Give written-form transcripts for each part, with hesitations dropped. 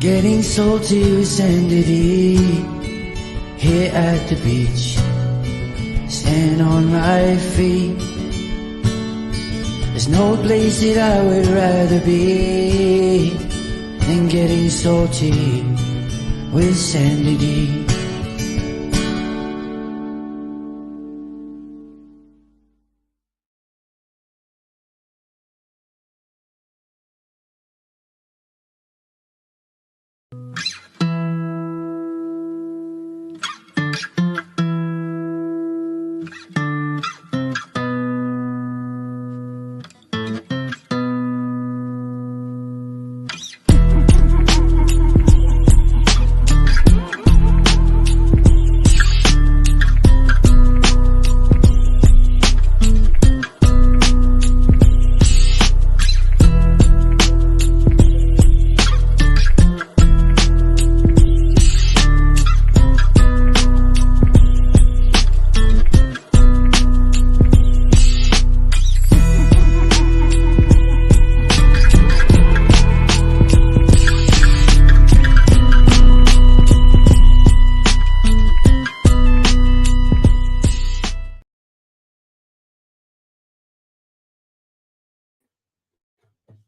Getting salty with sanity here at the beach. Stand on my feet. There's no place that I would rather be than getting salty with sanity.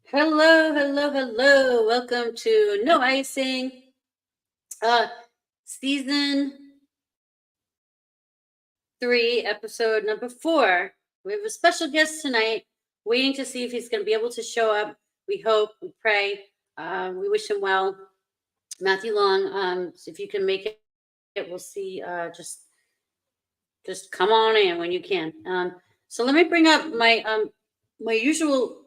Hello, hello, hello. Welcome to No Icing, season 3, episode number 4. We have a special guest tonight, waiting to see if he's going to be able to show up. We hope, we pray, we wish him well. Matthew Long, so if you can make it, we'll see. Just come on in when you can. So let me bring up my usual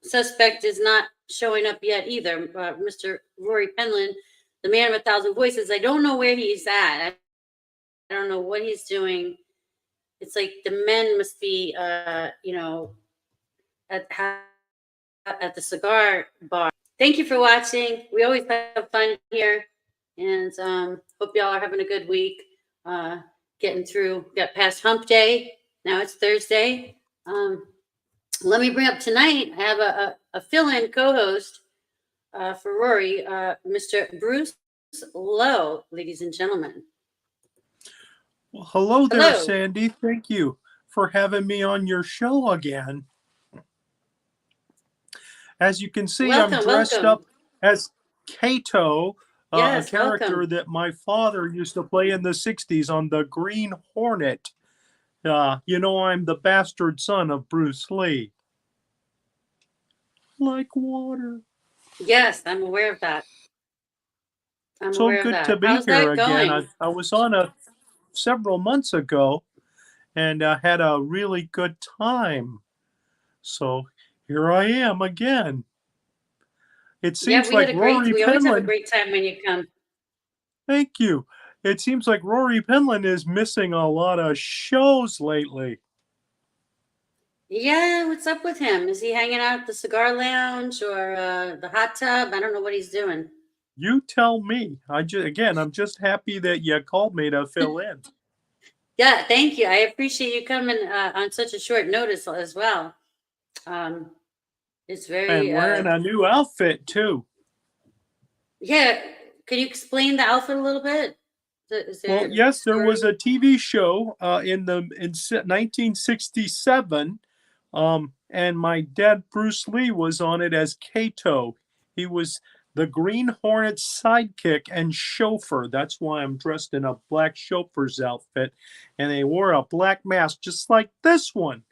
suspect is not showing up yet either. Mr. Rory Penland, the man of 1,000 voices. I don't know where he's at. I don't know what he's doing. It's like the men must be, at the cigar bar. Thank you for watching. We always have fun here, and hope y'all are having a good week. Getting through. Got past Hump Day. Now it's Thursday. Let me bring up tonight. I have a fill-in co-host for Rory, Mr. Bruce Lowe, ladies and gentlemen. Well, hello there, Sandy. Thank you for having me on your show again. As you can see, I'm dressed up as Kato, a character that my father used to play in the 60s on the Green Hornet. I'm the bastard son of Bruce Lee. Like water. Yes, I'm aware of that. So good to be here again. I was on several months ago and had a really good time. So here I am again. It seems like Rory Penland. We always have a great time when you come. Thank you. It seems like Rory Penland is missing a lot of shows lately. Yeah, what's up with him? Is he hanging out at the cigar lounge or the hot tub? I don't know what he's doing. You tell me. I'm just happy that you called me to fill in. Yeah, thank you. I appreciate you coming on such a short notice as well. It's very. And wearing a new outfit too. Yeah, can you explain the outfit a little bit? Well, yes, there was a TV show in 1967. And my dad, Bruce Lee, was on it as Kato. He was the Green Hornet's sidekick and chauffeur. That's why I'm dressed in a black chauffeur's outfit. And they wore a black mask just like this one.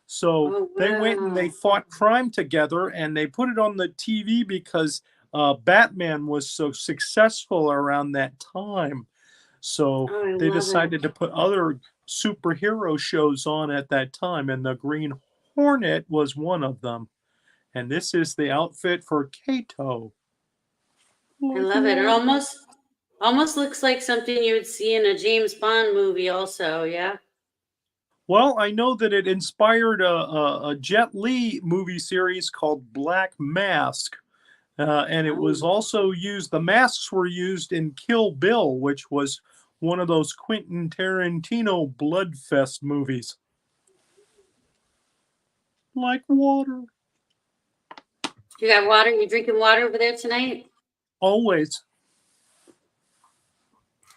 So they went and they fought crime together, and they put it on the TV because Batman was so successful around that time. So they decided to put other superhero shows on at that time, and the Green Hornet was one of them. And this is the outfit for Kato. I love it. It almost looks like something you would see in a James Bond movie also, yeah? Well, I know that it inspired a Jet Li movie series called Black Mask. And it was also used, the masks were used in Kill Bill, which was one of those Quentin Tarantino bloodfest movies. Like water. You got water? You drinking water over there tonight? Always.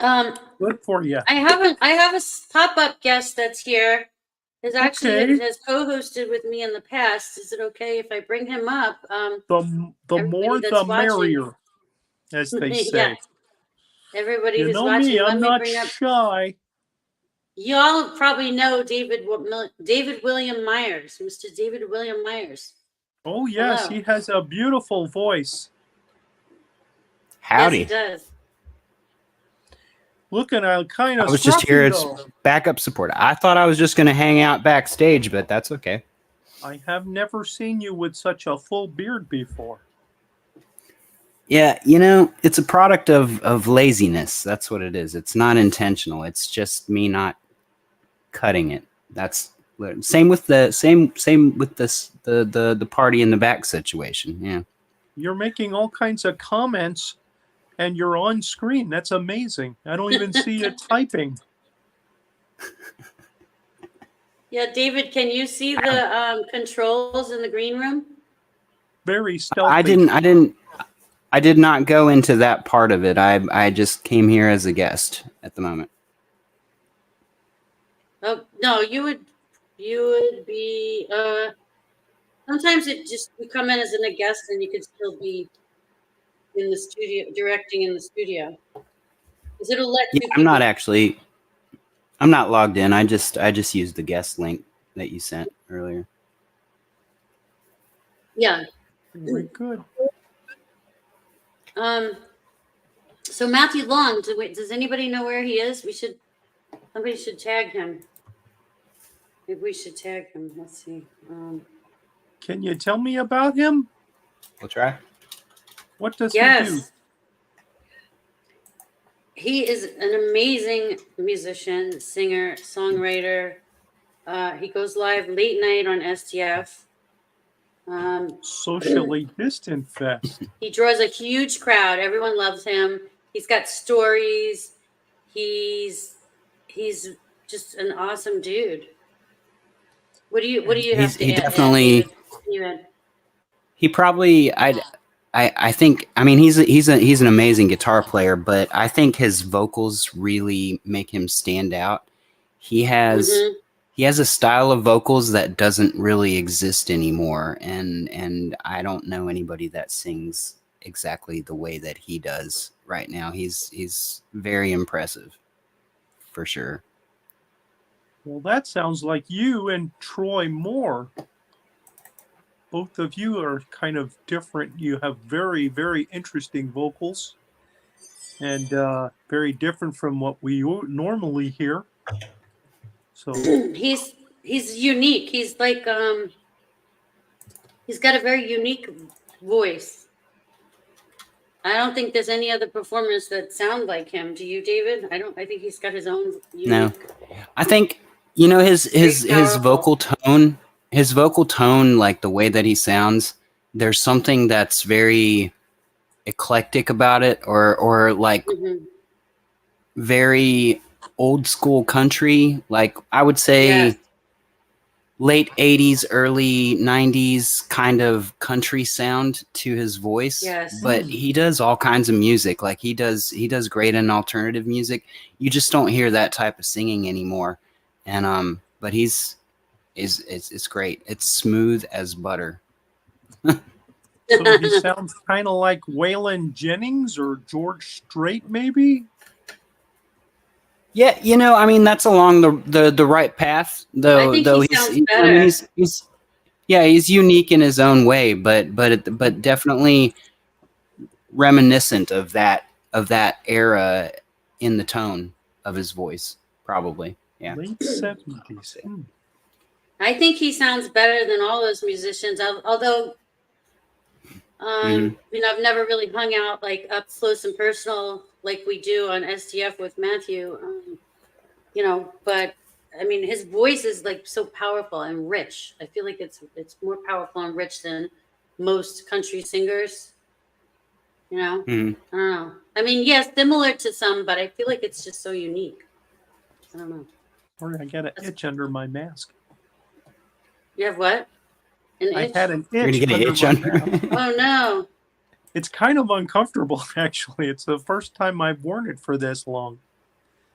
Good for you. I have a pop-up guest that's here. Has actually Okay. has co-hosted with me in the past. Is it okay if I bring him up? The everybody more that's the watching- merrier, as they say. Yeah. Everybody You who's know watching, me, let I'm me not bring up. shy. You all probably know David William Myers, Mr. David William Myers. Oh, yes, Hello. he has a beautiful voice. Howdy. Yes, he does. Looking at kind of I was just scruffy, here as though. backup support. I thought I was just going to hang out backstage, but that's okay. I have never seen you with such a full beard before. Yeah, it's a product of laziness. That's what it is. It's not intentional. It's just me not cutting it. That's same with the party in the back situation. Yeah. You're making all kinds of comments and you're on screen. That's amazing. I don't even see you typing. Yeah, David, can you see the controls in the green room? Very stealthy. I did not go into that part of it. I just came here as a guest at the moment. Oh no, you would be. Sometimes you come in as a guest and you could still be in the studio, directing in the studio. Because it'll let you. I'm not logged in. I just used the guest link that you sent earlier. Yeah. Very good. So Matthew Long, does anybody know where he is? Somebody should tag him. Maybe we should tag him. Let's see. Can you tell me about him? We'll try. What does he do? He is an amazing musician, singer, songwriter. He goes live late night on STF. Socially distant fest. He draws a huge crowd. Everyone loves him. He's got stories. He's just an awesome dude. What do you have to He add? definitely. He probably. I think. I mean, he's an amazing guitar player, but I think his vocals really make him stand out. He has. Mm-hmm. He has a style of vocals that doesn't really exist anymore, and I don't know anybody that sings exactly the way that he does right now. He's very impressive, for sure. Well, that sounds like you and Troy Moore. Both of you are kind of different. You have very, very interesting vocals, and very different from what we normally hear. So he's unique. He's like he's got a very unique voice. I don't think there's any other performers that sound like him. Do you, David? I think he's got his own unique. No. I think his vocal tone, like the way that he sounds, there's something that's very eclectic about it, or like very old school country, like I would say late 80s, early 90s kind of country sound to his voice. Yes. But he does all kinds of music. Like he does great in alternative music. You just don't hear that type of singing anymore. And but it's great. It's smooth as butter. So he sounds kind of like Waylon Jennings or George Strait, maybe? Yeah, I mean, that's along the right path. Though he's unique in his own way, but definitely reminiscent of that era in the tone of his voice, probably. Yeah. Late 70s. I think he sounds better than all those musicians. Although, I've never really hung out like up close and personal like we do on STF with Matthew. But I mean, his voice is like so powerful and rich. I feel like it's more powerful and rich than most country singers. I don't know. I mean, yes, similar to some, but I feel like it's just so unique. I don't know. Sorry, I got an itch under my mask. You have what? An itch? I had an itch. You're gonna get an itch under. Oh no! It's kind of uncomfortable, actually. It's the first time I've worn it for this long.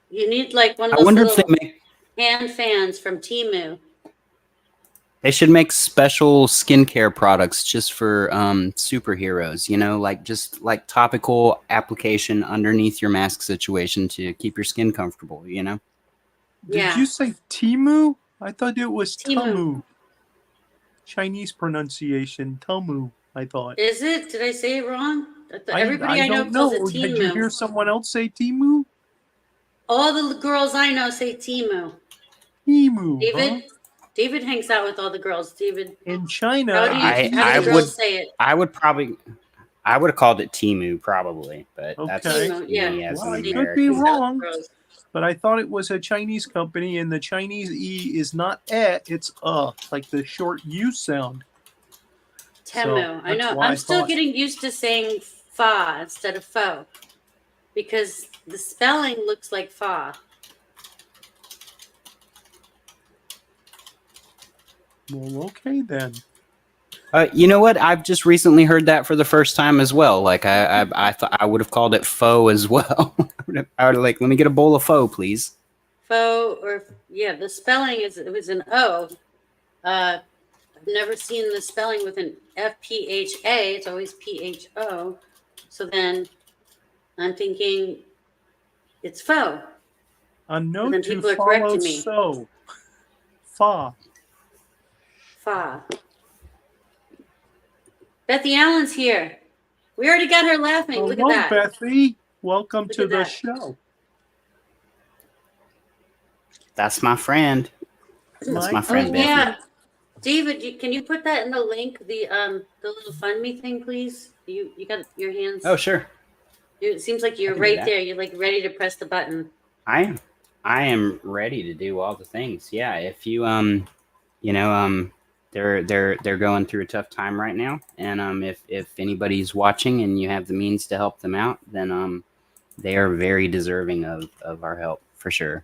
You need like one of I those wonder if they little make. hand fans from Temu. They should make special skincare products just for superheroes, like just like topical application underneath your mask situation to keep your skin comfortable, Did Yeah. you say Timu? I thought it was Temu. Tamu. Chinese pronunciation, Tamu, I thought. Is it? Did I say it wrong? Everybody I know don't calls know. it Did you Temu. hear someone else say Timu? All the girls I know say Temu. Timu, David? huh? David hangs out with all the girls. David, In China, how do the girls say it? I would have called it Timu probably, but that's Okay. me as Well, an I could American. be wrong, but I thought it was a Chinese company, and the Chinese E is not it's like the short U sound. Temu. I know. I'm still getting used to saying fa instead of fo because the spelling looks like fa. Well, okay then. You know what? I've just recently heard that for the first time as well. Like I thought I would have called it pho as well. I would like, let me get a bowl of pho, please. Pho, or the spelling it was an O. I've never seen the spelling with an FPHA. It's always PHO. So then I'm thinking it's pho. A note then to people are follow correcting me. so. Fa. Fa. Bethy Allen's here. We already got her laughing. Look at that. Bethy. Welcome to at the that. show. That's my friend. That's my friend, Bethy. Yeah. David, can you put that in the link, the little fund me thing, please? You got your hands. Oh, sure. It seems like you're right there. You're like ready to press the button. I am ready to do all the things. Yeah, if you they're going through a tough time right now, and if anybody's watching and you have the means to help them out, then they are very deserving of our help for sure.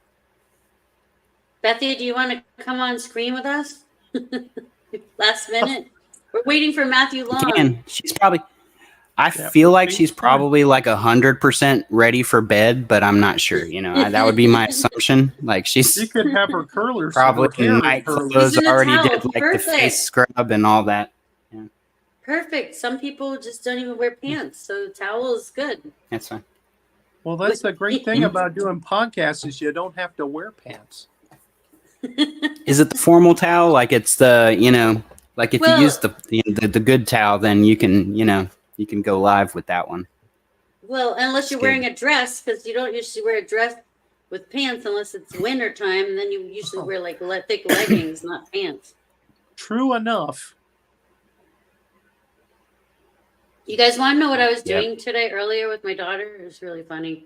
Bethy, do you want to come on screen with us? Last minute. We're waiting for Matthew Long. She's probably. I feel like she's probably like 100% ready for bed, but I'm not sure. That would be my assumption. Like she's. You could have her curlers. Probably in night clothes. Already did like Perfect. the face scrub and all that. Yeah. Perfect. Some people just don't even wear pants, so towel is good. That's fine. Well, that's the great thing about doing podcasts is you don't have to wear pants. Is it the formal towel? Like it's the like if you use the good towel, then you can go live with that one. Well, unless you're wearing a dress, because you don't usually wear a dress with pants unless it's winter time, and then you usually wear like thick leggings, not pants. True enough. You guys want to know what I was doing today earlier with my daughter? It was really funny.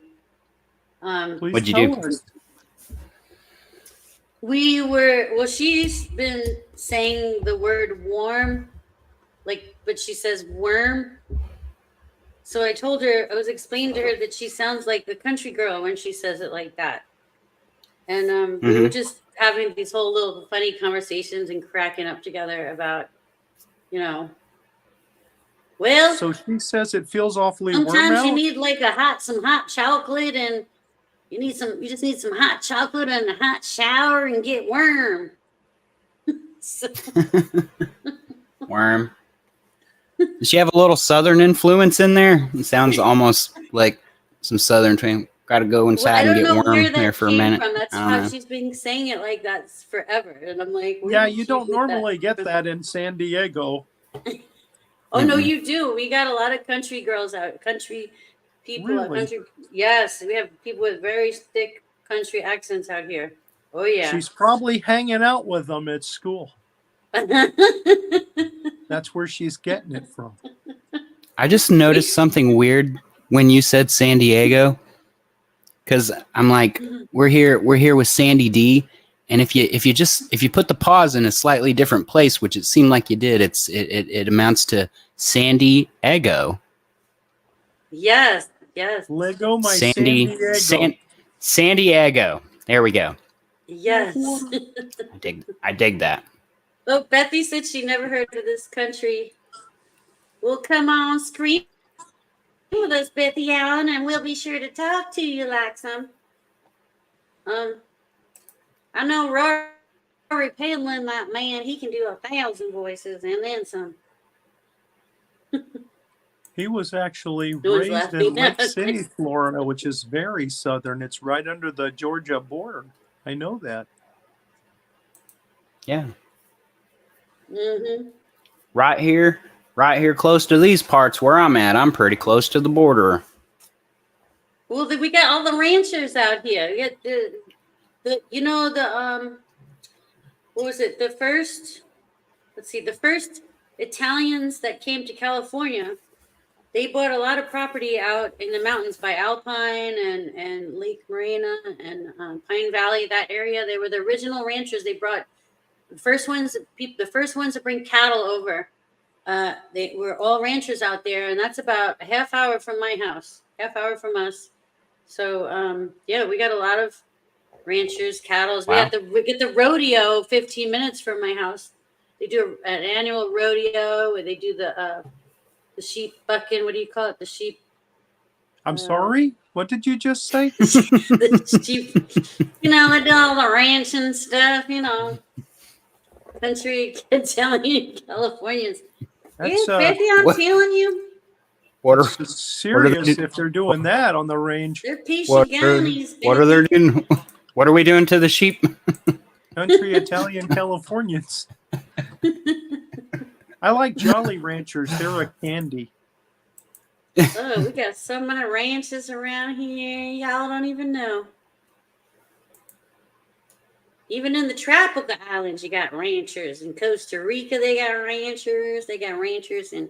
What'd you do? She's been saying the word warm, but she says worm. So I was explaining to her that she sounds like the country girl when she says it like that. And we were just having these whole little funny conversations and cracking up together about, well. So she says it feels awfully warm out. Sometimes you need like some hot chocolate, and you just need some hot chocolate and a hot shower and get warm. Worm. Does she have a little Southern influence in there? It sounds almost like some Southern train. Got to go inside and get warm there for a minute. That's how she's been saying it like that forever. And I'm like, you don't normally get that in San Diego. Oh, no, you do. We got a lot of country girls out, country people. Really? Yes, we have people with very thick country accents out here. Oh, yeah. She's probably hanging out with them at school. That's where she's getting it from. I just noticed something weird when you said San Diego, because I'm like, we're here with Sandy D, and if you put the pause in a slightly different place, which it seemed like you did, it amounts to Sandy Ego. Yes. Lego, my San Diego. San Diego. There we go. Yes. I dig that. Oh, Bethy said she never heard of this country. Well, come on, screen with us, Bethy Allen, and we'll be sure to talk to you like some. I know Rory Penland, that man, he can do 1,000 voices and then some. He was actually No one's raised laughing. in Lake City, Florida, which is very southern. It's right under the Georgia border. I know that. Yeah. Mm-hmm. Right here close to these parts where I'm at. I'm pretty close to the border. Well, we got all the ranchers out here. We got what was it? The first Italians that came to California, they bought a lot of property out in the mountains by Alpine and Lake Marina and Pine Valley, that area. They were the original ranchers. They brought the first ones to bring cattle over. They were all ranchers out there, and that's about a half hour from my house, half hour from us. So yeah, we got a lot of ranchers, cattle. Wow. We get the rodeo 15 minutes from my house. They do an annual rodeo where they do the sheep bucking. What do you call it? The sheep. I'm sorry? What did you just say? The sheep. They do all the ranch and stuff, Country Italian Californians. That's, yeah, Bethy, I'm telling you. It's serious if they're doing that on the range. They're Pisciganis. What are they doing? What are we doing to the sheep? Country Italian Californians. I like Jolly Ranchers. They're a candy. Oh, we got so many ranches around here. Y'all don't even know. Even in the tropical islands, you got ranchers. In Costa Rica, they got ranchers. They got ranchers in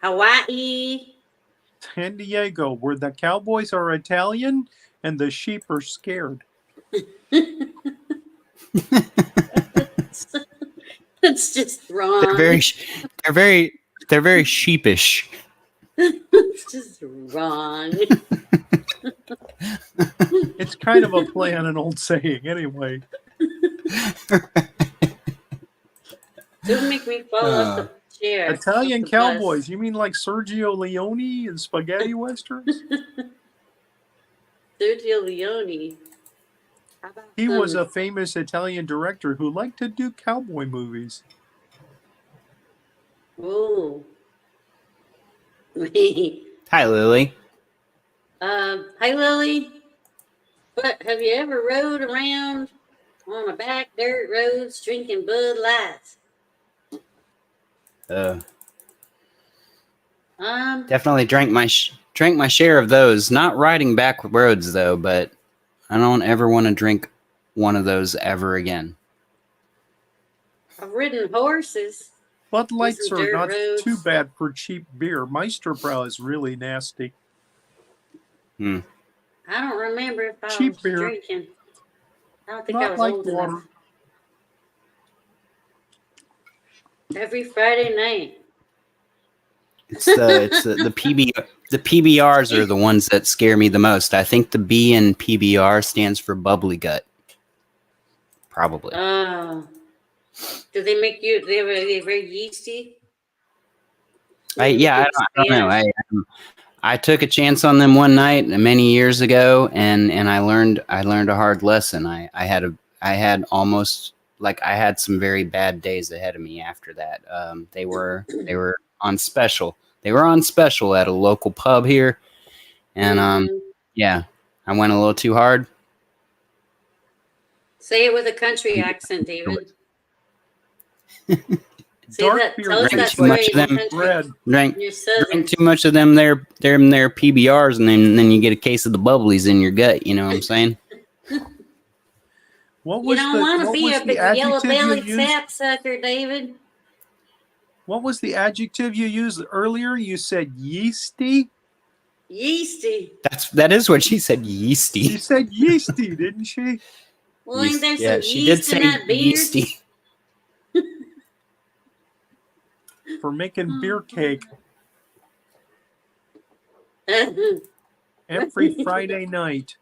Hawaii. San Diego, where the cowboys are Italian and the sheep are scared. That's just wrong. They're very sheepish. It's just wrong. It's kind of a play on an old saying, anyway. Don't make me fall off the chair. Italian cowboys? You mean like Sergio Leone in spaghetti westerns? Sergio Leone. He was a famous Italian director who liked to do cowboy movies. Oh. Hi, Lily. Hi, Lily. But have you ever rode around on a back dirt roads drinking Bud Lights? Definitely drank my share of those. Not riding back roads though, but I don't ever want to drink one of those ever again. I've ridden horses. Bud Lights are not roads. too bad for cheap beer. Meisterbräu is really nasty. I don't remember if I cheap was beer. drinking. I don't think Not I was like old water. enough. Every Friday night. It's the PBRs are the ones that scare me the most. I think the B in PBR stands for bubbly gut. Probably. Oh. Do they make you? They're very yeasty. I don't know. I took a chance on them one night many years ago, and I learned a hard lesson. I had some very bad days ahead of me after that. They were on special. They were on special at a local pub here, and yeah, I went a little too hard. Say it with a country accent, David. Dark beer. Tell us that too much story of them. in Drink too much of them. Their PBRs, and then you get a case of the bubblies in your gut. You know what I'm saying? What was you don't want to be a big yellow-bellied sapsucker, David. What was the adjective you used earlier? You said yeasty? Yeasty. That is what she said, yeasty. She said yeasty, didn't she? Well, ain't there some she yeast did in say that beer? yeasty. For making beer cake every Friday night.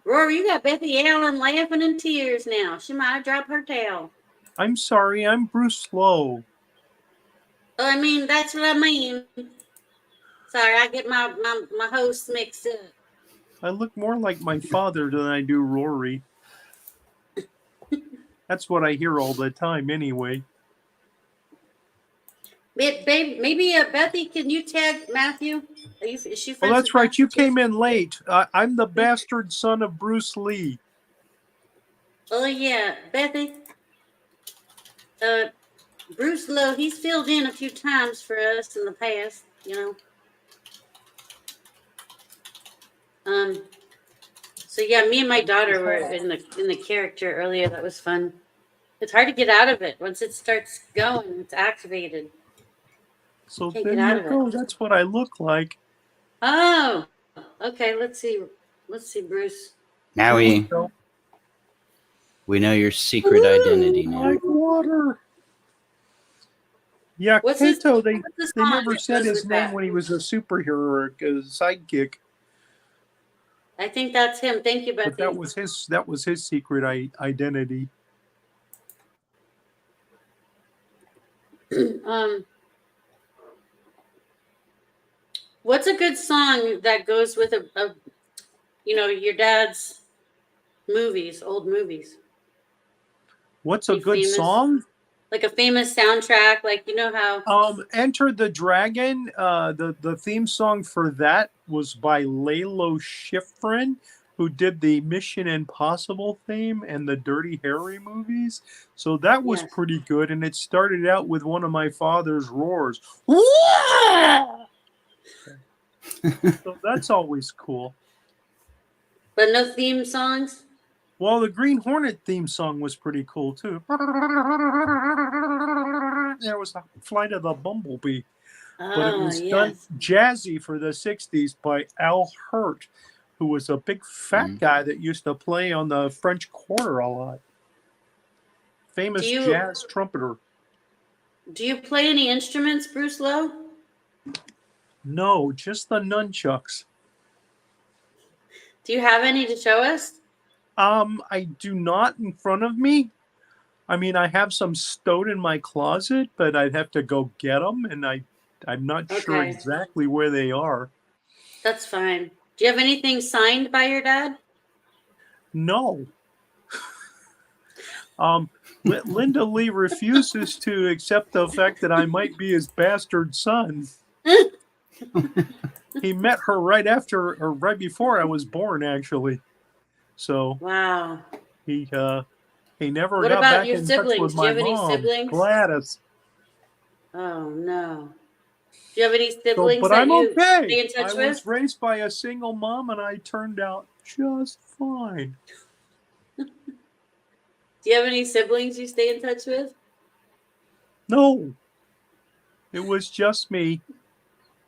Rory, you got Bethy Allen laughing in tears now. She might have dropped her towel. I'm sorry, I'm Bruce Lowe. I mean, that's what I mean. sorry. I get my hosts mixed up. I look more like my father than I do Rory. That's what I hear all the time anyway. Babe, maybe Bethy, can you tag Matthew? Is she Well, friends that's with right. You Matthew? came in late. I'm the bastard son of Bruce Lee. Oh, yeah. Bethy, Bruce Lowe, he's filled in a few times for us in the past, So yeah, me and my daughter were in the character earlier. That was fun. It's hard to get out of it. Once it starts going, it's activated. So Can't there get out you of go. it. That's what I look like. Oh, okay. Let's see, Bruce. Now we know your secret identity now. Like water. Yeah, Kato, they never said his name when he was a superhero or a sidekick. I think that's him. Thank you, Bethy. But that was his secret identity. What's a good song that goes with your dad's movies, old movies? What's a good song? Like a famous soundtrack, like how Enter the Dragon, the theme song for that was by Lalo Schifrin, who did the Mission Impossible theme and the Dirty Harry movies. So that was pretty good, and it started out with one of my father's roars. So that's always cool. But no theme songs? Well, the Green Hornet theme song was pretty cool, too. There was a Flight of the Bumblebee. But it was done jazzy for the 60s by Al Hurt, who was a big fat guy that used to play on the French Quarter a lot. Famous jazz trumpeter. Do you play any instruments, Bruce Lowe? No, just the nunchucks. Do you have any to show us? I do not in front of me. I mean, I have some stowed in my closet, but I'd have to go get them, and I'm not sure exactly where they are. That's fine. Do you have anything signed by your dad? No. Linda Lee refuses to accept the fact that I might be his bastard son. He met her right after or right before I was born, actually. So wow. He never what got about back your in siblings? touch with Do you my have any mom, siblings? Gladys. Oh no. Do you have any siblings but that I'm you okay. stay in touch with? I was raised by a single mom, and I turned out just fine. Do you have any siblings you stay in touch with? No. It was just me.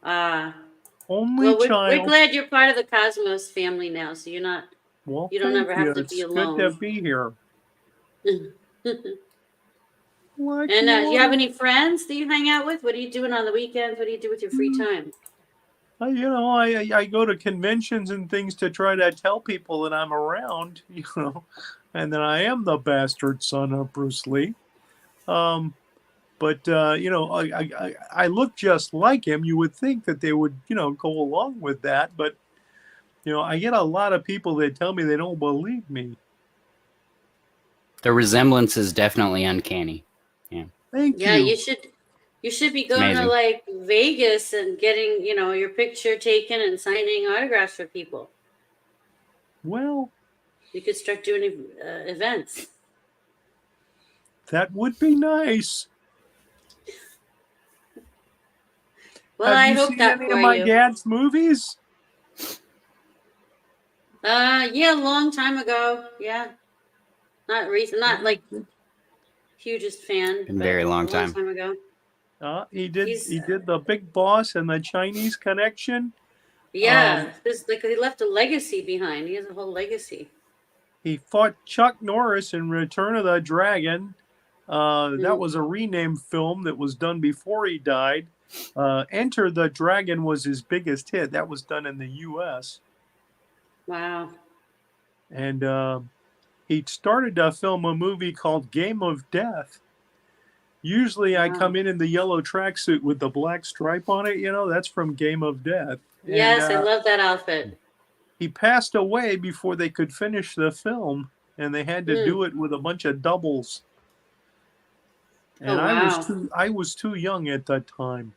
Only child. We're glad you're part of the Cosmos family now, so you're not. Well, you don't ever have to be alone. It's good to be here. And do you have any friends that you hang out with? What are you doing on the weekends? What do you do with your free time? I go to conventions and things to try to tell people that I'm around, and that I am the bastard son of Bruce Lee. But I look just like him. You would think that they would, go along with that. But, I get a lot of people that tell me they don't believe me. The resemblance is definitely uncanny. Yeah. Thank you. Yeah, you should be going to like Vegas and getting, your picture taken and signing autographs for people. Well, you could start doing events. That would be nice. Well, I hope that have you seen any of my dad's movies? Yeah, a long time ago. Yeah, not recent, not like hugest fan. A very long time ago. He did The Big Boss and the Chinese Connection. Yeah, he left a legacy behind. He has a whole legacy. He fought Chuck Norris in Return of the Dragon. That was a renamed film that was done before he died. Enter the Dragon was his biggest hit. That was done in the U.S. Wow. And he started to film a movie called Game of Death. Usually I come in the yellow tracksuit with the black stripe on it. You know, that's from Game of Death. Yes, I love that outfit. He passed away before they could finish the film, and they had to do it with a bunch of doubles. And I was too young at that time.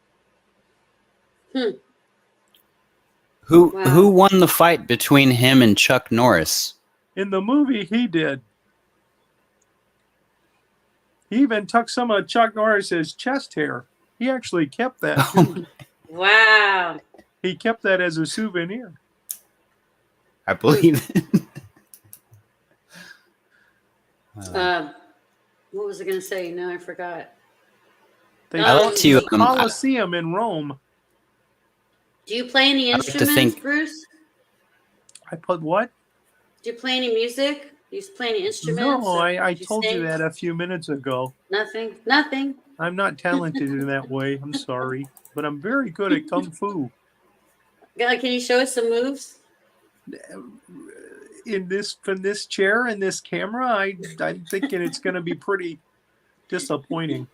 Who won the fight between him and Chuck Norris? In the movie, he did. He even took some of Chuck Norris's chest hair. He actually kept that. Too. Wow. He kept that as a souvenir. I believe it. What was I going to say? No, I forgot. They like to Colosseum in Rome. Do you play any instruments, Bruce? I put what? Do you play any music? Do you play any instruments? No, I told you that a few minutes ago. Nothing. I'm not talented in that way. I'm sorry. But I'm very good at Kung Fu. Can you show us some moves? From this chair and this camera, I'm thinking it's going to be pretty disappointing.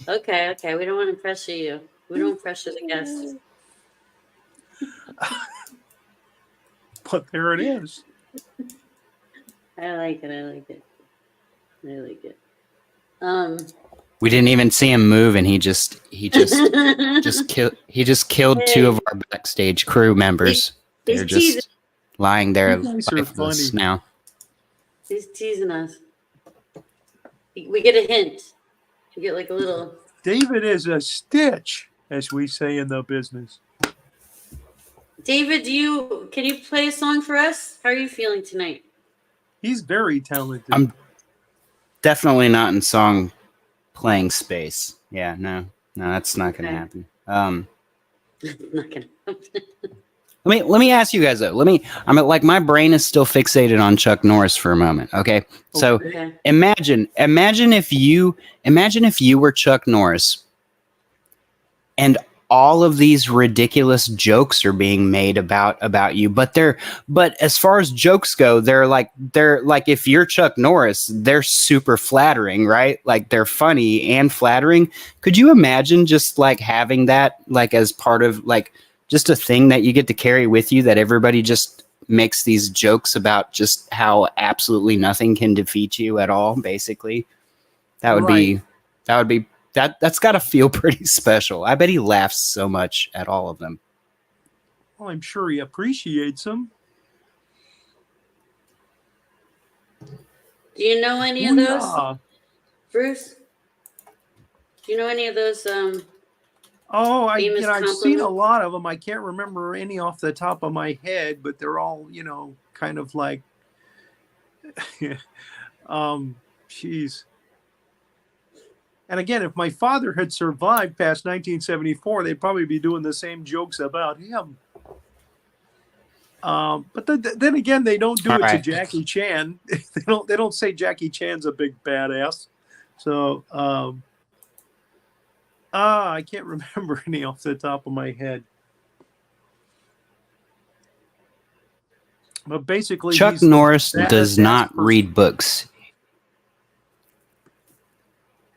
Okay. We don't want to pressure you. We don't pressure the guests. But there it is. I like it. We didn't even see him move, and he just killed two of our backstage crew members. They're just lying there lifeless now. He's teasing us. We get a hint. We get like a little. David is a stitch, as we say in the business. David, can you play a song for us? How are you feeling tonight? He's very talented. I'm definitely not in song playing space. Yeah, no, that's not going to happen. Not gonna happen. Let me ask you guys though. My brain is still fixated on Chuck Norris for a moment. Okay, so imagine if you were Chuck Norris, and all of these ridiculous jokes are being made about you, but as far as jokes go, they're like if you're Chuck Norris, they're super flattering, right? Like they're funny and flattering. Could you imagine just like having that like as part of like just a thing that you get to carry with you, that everybody just makes these jokes about just how absolutely nothing can defeat you at all, basically? That's got to feel pretty special. I bet he laughs so much at all of them. Well, I'm sure he appreciates them. Do you know any of those, Bruce? Do you know any of those? I've seen a lot of them. I can't remember any off the top of my head, but they're all, kind of like, geez. And again, if my father had survived past 1974, they'd probably be doing the same jokes about him. But then again, they don't do it to Jackie Chan. They don't say Jackie Chan's a big badass. So, I can't remember any off the top of my head. But basically, Chuck Norris does not read books.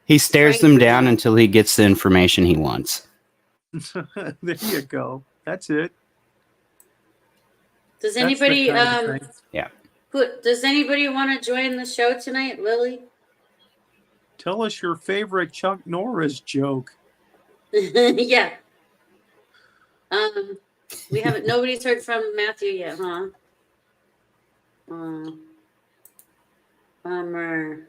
He stares them down until he gets the information he wants. There you go. That's it. Does anybody Does anybody want to join the show tonight, Lily? Tell us your favorite Chuck Norris joke. Yeah. We haven't. Nobody's heard from Matthew yet, huh? Bummer.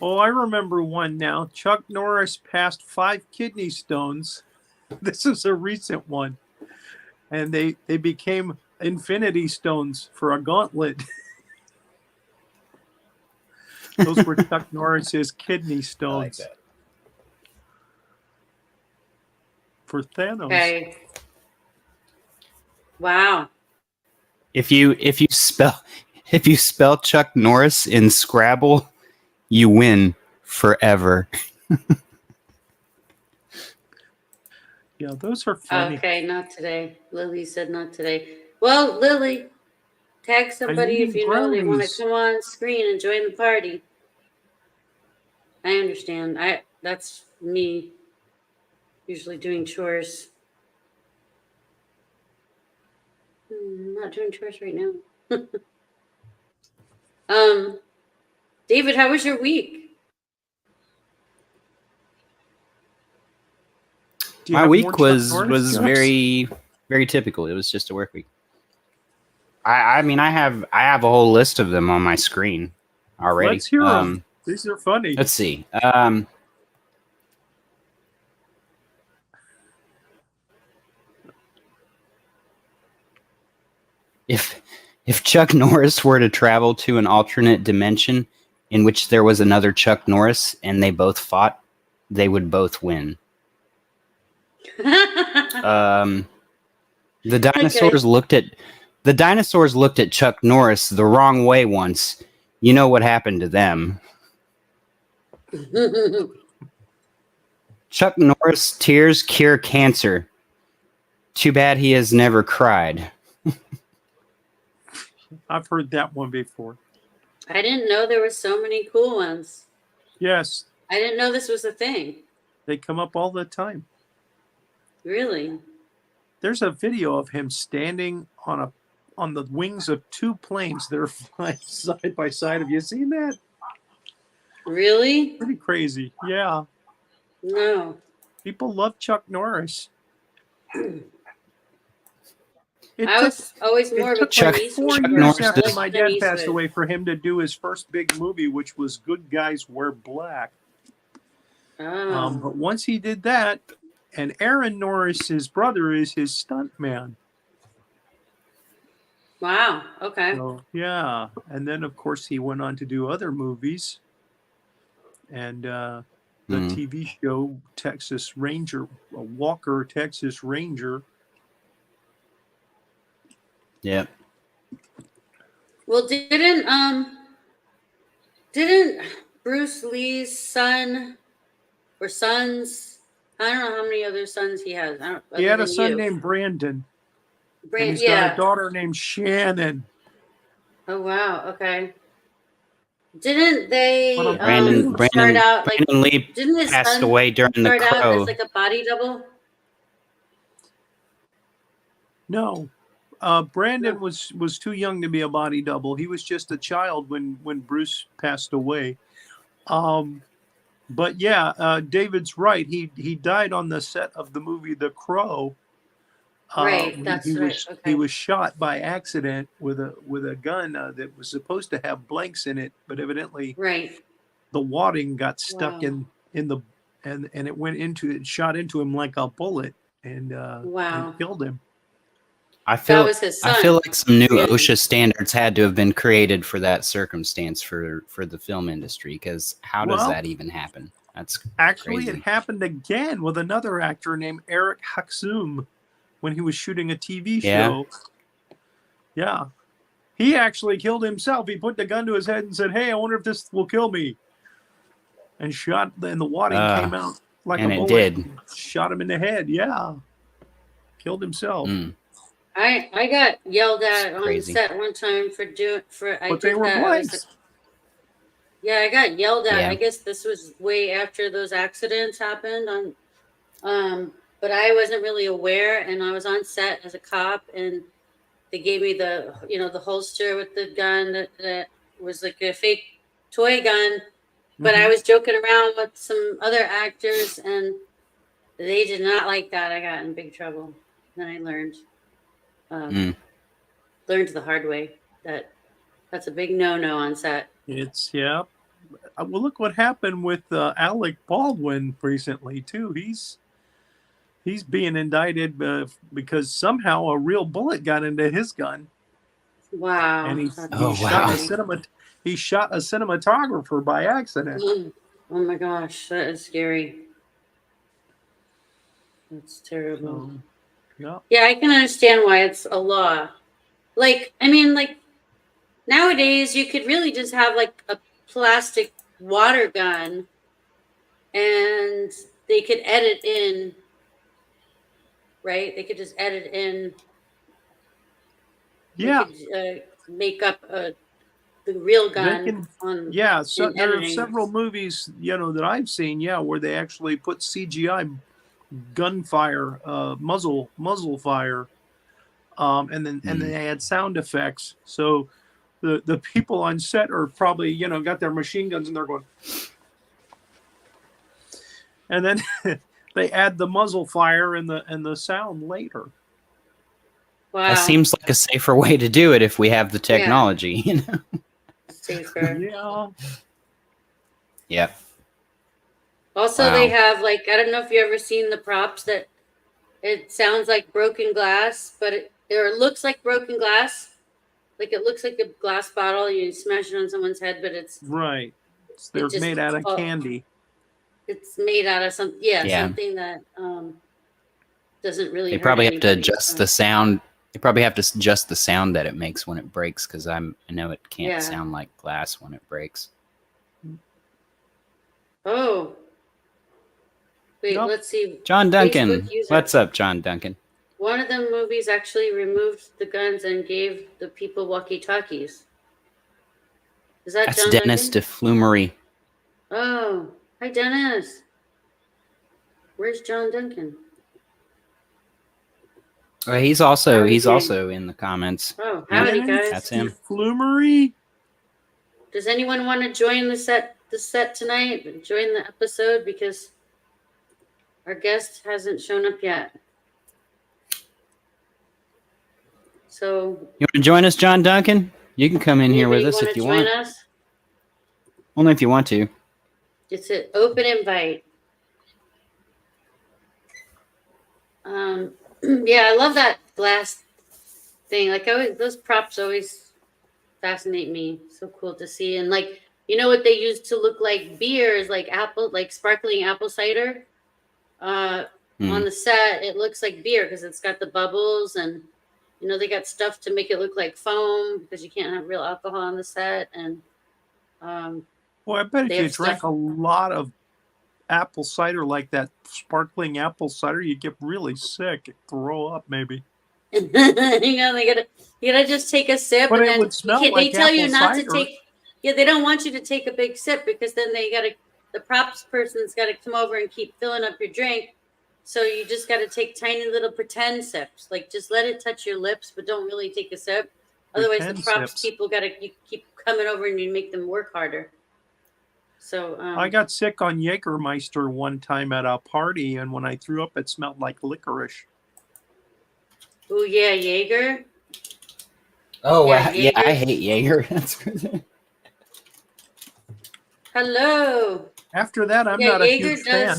Oh, I remember one now. Chuck Norris passed 5 kidney stones. This is a recent one. And they became infinity stones for a gauntlet. Those were Chuck Norris's kidney stones. I like that. For Thanos. Okay. Wow. If you spell Chuck Norris in Scrabble, you win forever. Yeah, those are funny. Okay, not today. Lily said not today. Well, Lily, Tag somebody if you know they want to come on screen and join the party. I understand. That's me usually doing chores. I'm not doing chores right now. David, how was your week? My week was very, very typical. It was just a work week. I mean, I have a whole list of them on my screen already. Let's hear them. These are funny. Let's see. If Chuck Norris were to travel to an alternate dimension in which there was another Chuck Norris and they both fought, they would both win. The dinosaurs looked at Chuck Norris the wrong way once. You know what happened to them. Chuck Norris tears cure cancer. Too bad he has never cried. I've heard that one before. I didn't know there were so many cool ones. Yes. I didn't know this was a thing. They come up all the time. Really? There's a video of him standing on the wings of two planes that are flying side by side. Have you seen that? Really? Pretty crazy. Yeah. No. People love Chuck Norris. I was always more of a Chuck Eastwood 4 years after like my dad passed away for him to do his first big movie, which was Good Guys Wear Black. But once he did that, and Aaron Norris, his brother, is his stuntman. Wow. Okay. So, yeah. And then, of course, he went on to do other movies. And the TV show Texas Ranger, Walker, Texas Ranger. Yeah. Well, didn't Bruce Lee's son or sons? I don't know how many other sons he has. He had a son named Brandon. And he's got a daughter named Shannon. Oh wow! Okay. Didn't they Brandon start out like? Brandon Lee didn't his passed son away during the start out Crow. as like a body double? No. Brandon was too young to be a body double. He was just a child when Bruce passed away. But yeah, David's right. He died on the set of the movie The Crow. Right, that's right. Okay. He was shot by accident with a gun that was supposed to have blanks in it, but evidently the wadding got stuck in the and it shot into him like a bullet and killed him. I feel like some new OSHA standards had to have been created for that circumstance for the film industry, because how does that even happen? That's actually crazy. It happened again with another actor named Eric Haxum when he was shooting a TV show. Yeah. He actually killed himself. He put the gun to his head and said, "Hey, I wonder if this will kill me." And shot, and the wadding came out like a bullet. And it did. Shot him in the head. Yeah. Killed himself. I got yelled at on set one time But they were blanks. I got yelled at. I guess this was way after those accidents happened but I wasn't really aware, and I was on set as a cop, and they gave me the holster with the gun that was like a fake toy gun, but I was joking around with some other actors, and they did not like that. I got in big trouble. Then I learned the hard way that's a big no on set. Well, look what happened with Alec Baldwin recently too. He's being indicted because somehow a real bullet got into his gun. Wow! And he shot a cinematographer by accident. Oh my gosh, that is scary. That's terrible. Yeah, I can understand why it's a law. Like, I mean, like nowadays you could really just have like a plastic water gun and they could edit in, right? They could just edit in. Yeah. make up the real gun on. Yeah, so there are editing. several movies, that I've seen, where they actually put CGI gunfire, muzzle fire, and then they had sound effects. So the people on set are probably got their machine guns and they're going, and then they add the muzzle fire and the sound later. Wow. That seems like a safer way to do it if we have the technology. Safer. Yeah. Yeah. Also, they have I don't know if you ever seen the props that it sounds like broken glass, but it looks like broken glass. Like it looks like a glass bottle you smash it on someone's head, but it's right. They're made out of candy. It's made out of something that doesn't really. They probably have to adjust the sound. They probably have to adjust the sound that it makes when it breaks, because I know it can't sound like glass when it breaks. Oh. Wait, let's see. John Duncan. What's up, John Duncan? One of the movies actually removed the guns and gave the people walkie-talkies. Is that That's John Dennis Duncan? DeFlumery. Oh, hi, Dennis. Where's John Duncan? He's also in the comments. Oh, howdy, guys. That's him. DeFlumery. Does anyone want to join the set tonight? Join the episode, because our guest hasn't shown up yet. So you want to join us, John Duncan? You can come in here with us if you want. Us? Only if you want to. It's an open invite. Yeah, I love that glass thing. Those props always fascinate me. So cool to see. And what they use to look like beer is sparkling apple cider. On the set, it looks like beer because it's got the bubbles, and they got stuff to make it look like foam because you can't have real alcohol on the set. And well, I bet if you drank a lot of apple cider, like that sparkling apple cider, you get really sick, throw up maybe. you gotta just take a sip, but and it then would smell they tell you not cider. to take. Yeah, they don't want you to take a big sip, because then the props person's got to come over and keep filling up your drink. So you just got to take tiny little pretend sips. Just let it touch your lips, but don't really take a sip. Otherwise, the props people got to keep coming over and you make them work harder. So I got sick on Jägermeister one time at a party, and when I threw up, it smelled like licorice. Oh yeah, Jaeger. Oh yeah, I hate Jaeger. That's good. Hello. After that, I'm not a huge fan.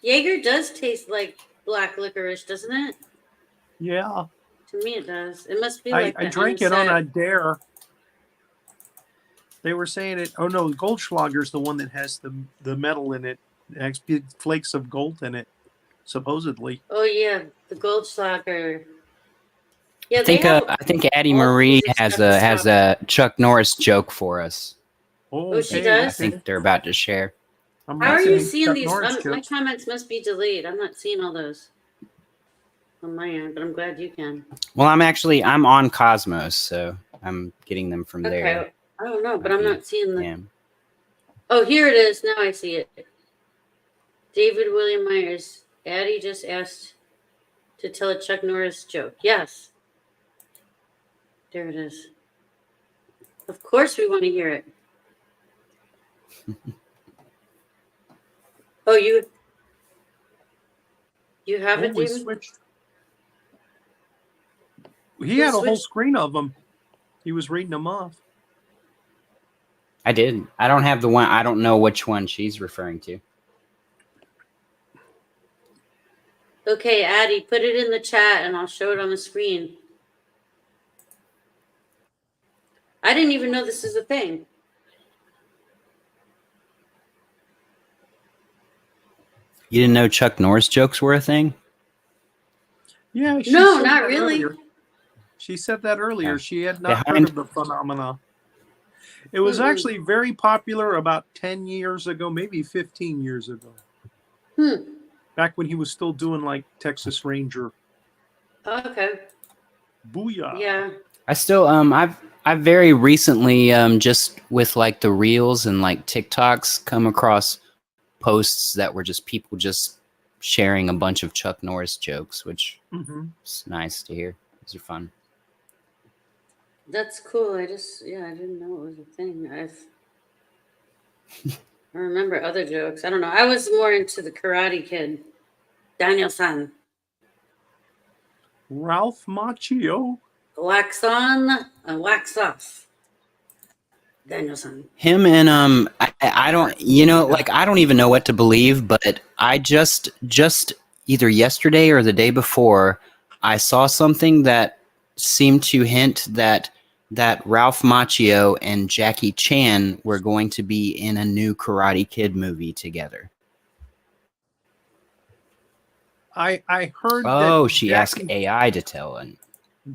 Jaeger does taste like black licorice, doesn't it? Yeah. To me, it does. It must be I drank it on a dare. They were saying it. Oh no, Goldschlager's the one that has the metal in it. It has big flakes of gold in it, supposedly. Oh yeah, the Goldschlager. Yeah, I think Addie Marie has a Chuck Norris joke for us. Oh, she does? I think they're about to share. How are you seeing these? My comments must be delayed. I'm not seeing all those on my end, but I'm glad you can. Well, I'm on Cosmos, so I'm getting them from there. I don't know, but I'm not seeing them. Yeah. Oh, here it is. Now I see it. David William Myers. Addie just asked to tell a Chuck Norris joke. Yes. There it is. Of course we want to hear it. Oh, you have it, David? Switched. He had a whole screen of them. He was reading them off. I did. I don't have the one. I don't know which one she's referring to. Okay, Addie, put it in the chat and I'll show it on the screen. I didn't even know this is a thing. You didn't know Chuck Norris jokes were a thing? Yeah. No, not really. Earlier. She said that earlier. She had not heard of the phenomena. It was actually very popular about 10 years ago, maybe 15 years ago. Back when he was still doing Texas Ranger. Okay. Booyah. Yeah. I've very recently just with like the reels and like TikToks come across posts that were just people just sharing a bunch of Chuck Norris jokes, which is nice to hear. These are fun. That's cool. I didn't know it was a thing. I remember other jokes. I don't know. I was more into the Karate Kid, Daniel-san. Ralph Macchio. Wax on, wax off. Daniel-san. Him and I don't, you know, like I don't even know what to believe, but I just either yesterday or the day before I saw something that seemed to hint that Ralph Macchio and Jackie Chan were going to be in a new Karate Kid movie together. I heard. Oh, she asked AI to tell. And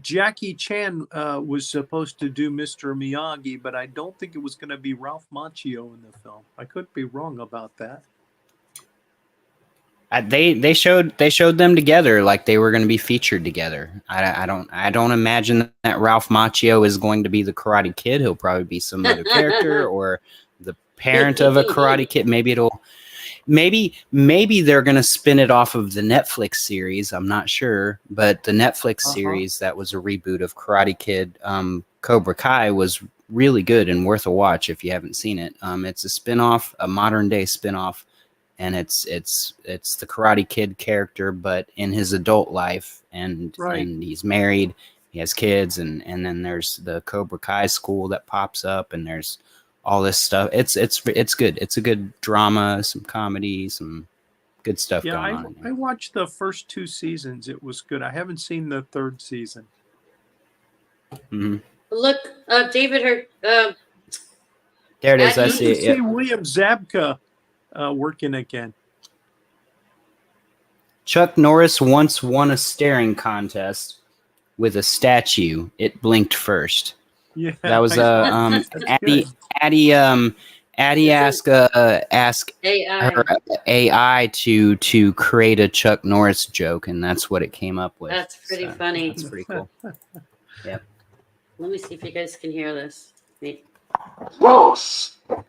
Jackie Chan was supposed to do Mr. Miyagi, but I don't think it was going to be Ralph Macchio in the film. I could be wrong about that. They showed them together, like they were going to be featured together. I don't imagine that Ralph Macchio is going to be the Karate Kid. He'll probably be some other character or the parent of a Karate Kid. Maybe they're going to spin it off of the Netflix series. I'm not sure, but the Netflix series that was a reboot of Karate Kid, Cobra Kai, was really good and worth a watch if you haven't seen it. It's a spinoff, a modern day spinoff. And it's the Karate Kid character, but in his adult life, and he's married, he has kids, and then there's the Cobra Kai school that pops up, and there's all this stuff. It's good. It's a good drama, some comedy, some good stuff going on. I watched the first 2 seasons. It was good. I haven't seen the 3rd season. Look, David, there it is. I see it. See William Zabka working again. Chuck Norris once won a staring contest with a statue. It blinked first. Yeah, that was Addie asked AI to create a Chuck Norris joke, and that's what it came up with. That's pretty funny. That's pretty cool. Yep. Let me see if you guys can hear this. Wait. Gross. Did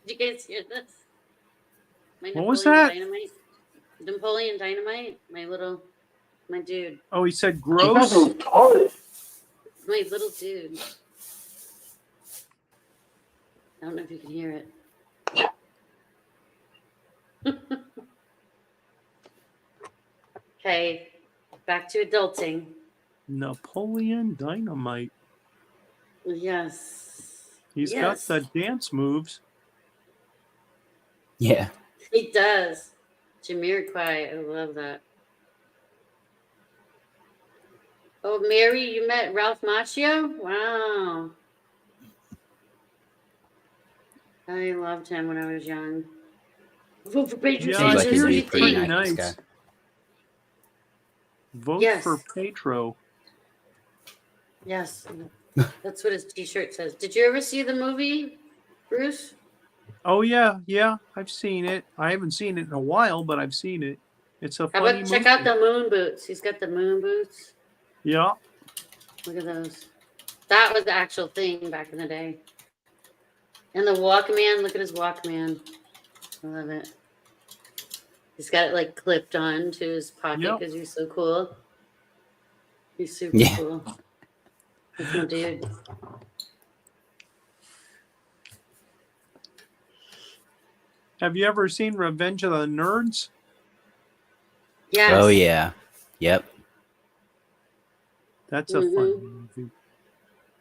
you guys hear this? What was that? Dynamite? Napoleon Dynamite? My dude. Oh, he said gross? My little dude. I don't know if you can hear it. Okay, back to adulting. Napoleon Dynamite. Yes. He's got the dance moves. Yeah. He does. Jamiroquai, I love that. Oh, Mary, you met Ralph Macchio? Wow. I loved him when I was young. Vote for Pedro. Yeah, Seems like he's he's pretty pretty nice. nice. Vote for Pedro. Yes. That's what his t-shirt says. Did you ever see the movie, Bruce? Oh, yeah. I've seen it. I haven't seen it in a while, but I've seen it. It's a funny movie. Check out the moon boots. He's got the moon boots. Yeah. Look at those. That was the actual thing back in the day. And the Walkman. Look at his Walkman. I love it. He's got it like clipped on to his pocket because he's so cool. He's super cool. That's my dude. Have you ever seen Revenge of the Nerds? Yes. Oh, yeah. Yep. That's a fun movie.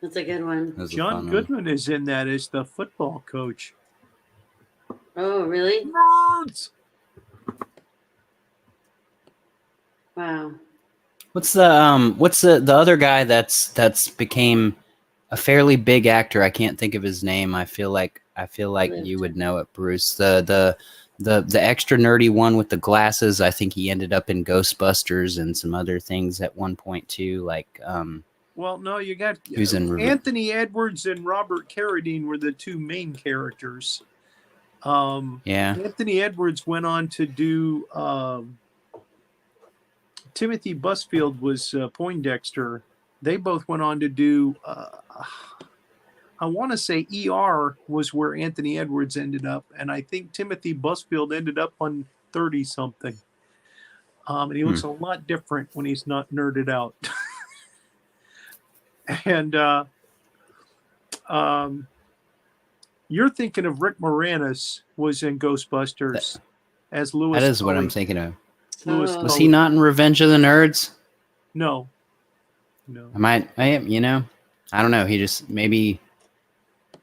That's a good one. John Goodman is in that as the football coach. Oh, really? Nerds! Wow. What's the other guy that's became a fairly big actor? I can't think of his name. I feel like you would know it, Bruce. The extra nerdy one with the glasses. I think he ended up in Ghostbusters and some other things at one point too. Like well, no, you got Anthony Edwards and Robert Carradine were the 2 main characters. Anthony Edwards went on to do Timothy Busfield was Poindexter they both went on to do. I want to say ER was where Anthony Edwards ended up, and I think Timothy Busfield ended up on 30 something. And he looks a lot different when he's not nerded out. And you're thinking of Rick Moranis was in Ghostbusters as Louis. That is Tully. what I'm thinking of. Was Was he not in Revenge of the Nerds? No. I don't know. He just maybe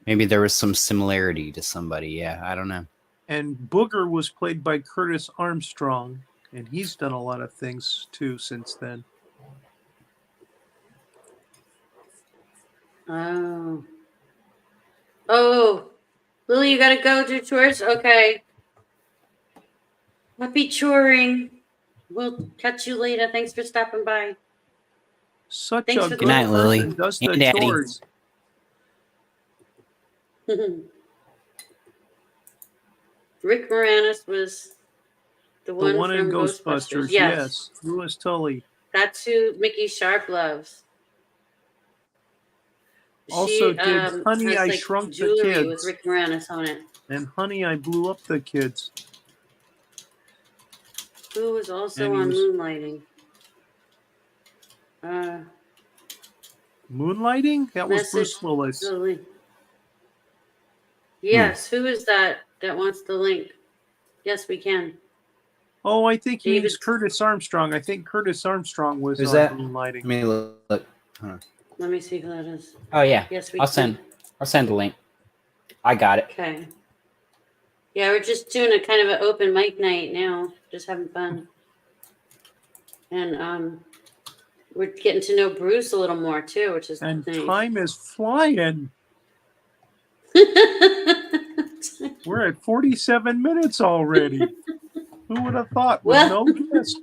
there was some similarity to somebody. Yeah, I don't know. And Booger was played by Curtis Armstrong, and he's done a lot of things too since then. Oh, Lily, you gotta go do chores? Okay. Happy choring. We'll catch you later. Thanks for stopping by. Such a good night, Lily. Does and the Daddy. chores. Rick Moranis was the one in from Ghostbusters. Yes. Louis Tully. That's who Mickey Sharp loves. Also did Honey, I Shrunk the Kids. With Rick Moranis on it. And Honey, I Blew Up the Kids. Who was also on Moonlighting? Moonlighting? That was Bruce Willis. Yes, who is that wants the link? Yes, we can. Oh, I think he's Curtis Armstrong. I think Curtis Armstrong was Who's on that? Moonlighting. Let me look. Let me see who that is. Oh yeah. Yes, I'll send the link. I got it. Okay. Yeah, we're just doing a kind of an open mic night now, just having fun. And we're getting to know Bruce a little more too, which is and nice. Time is flying. We're at 47 minutes already. Who would have thought? With no guest,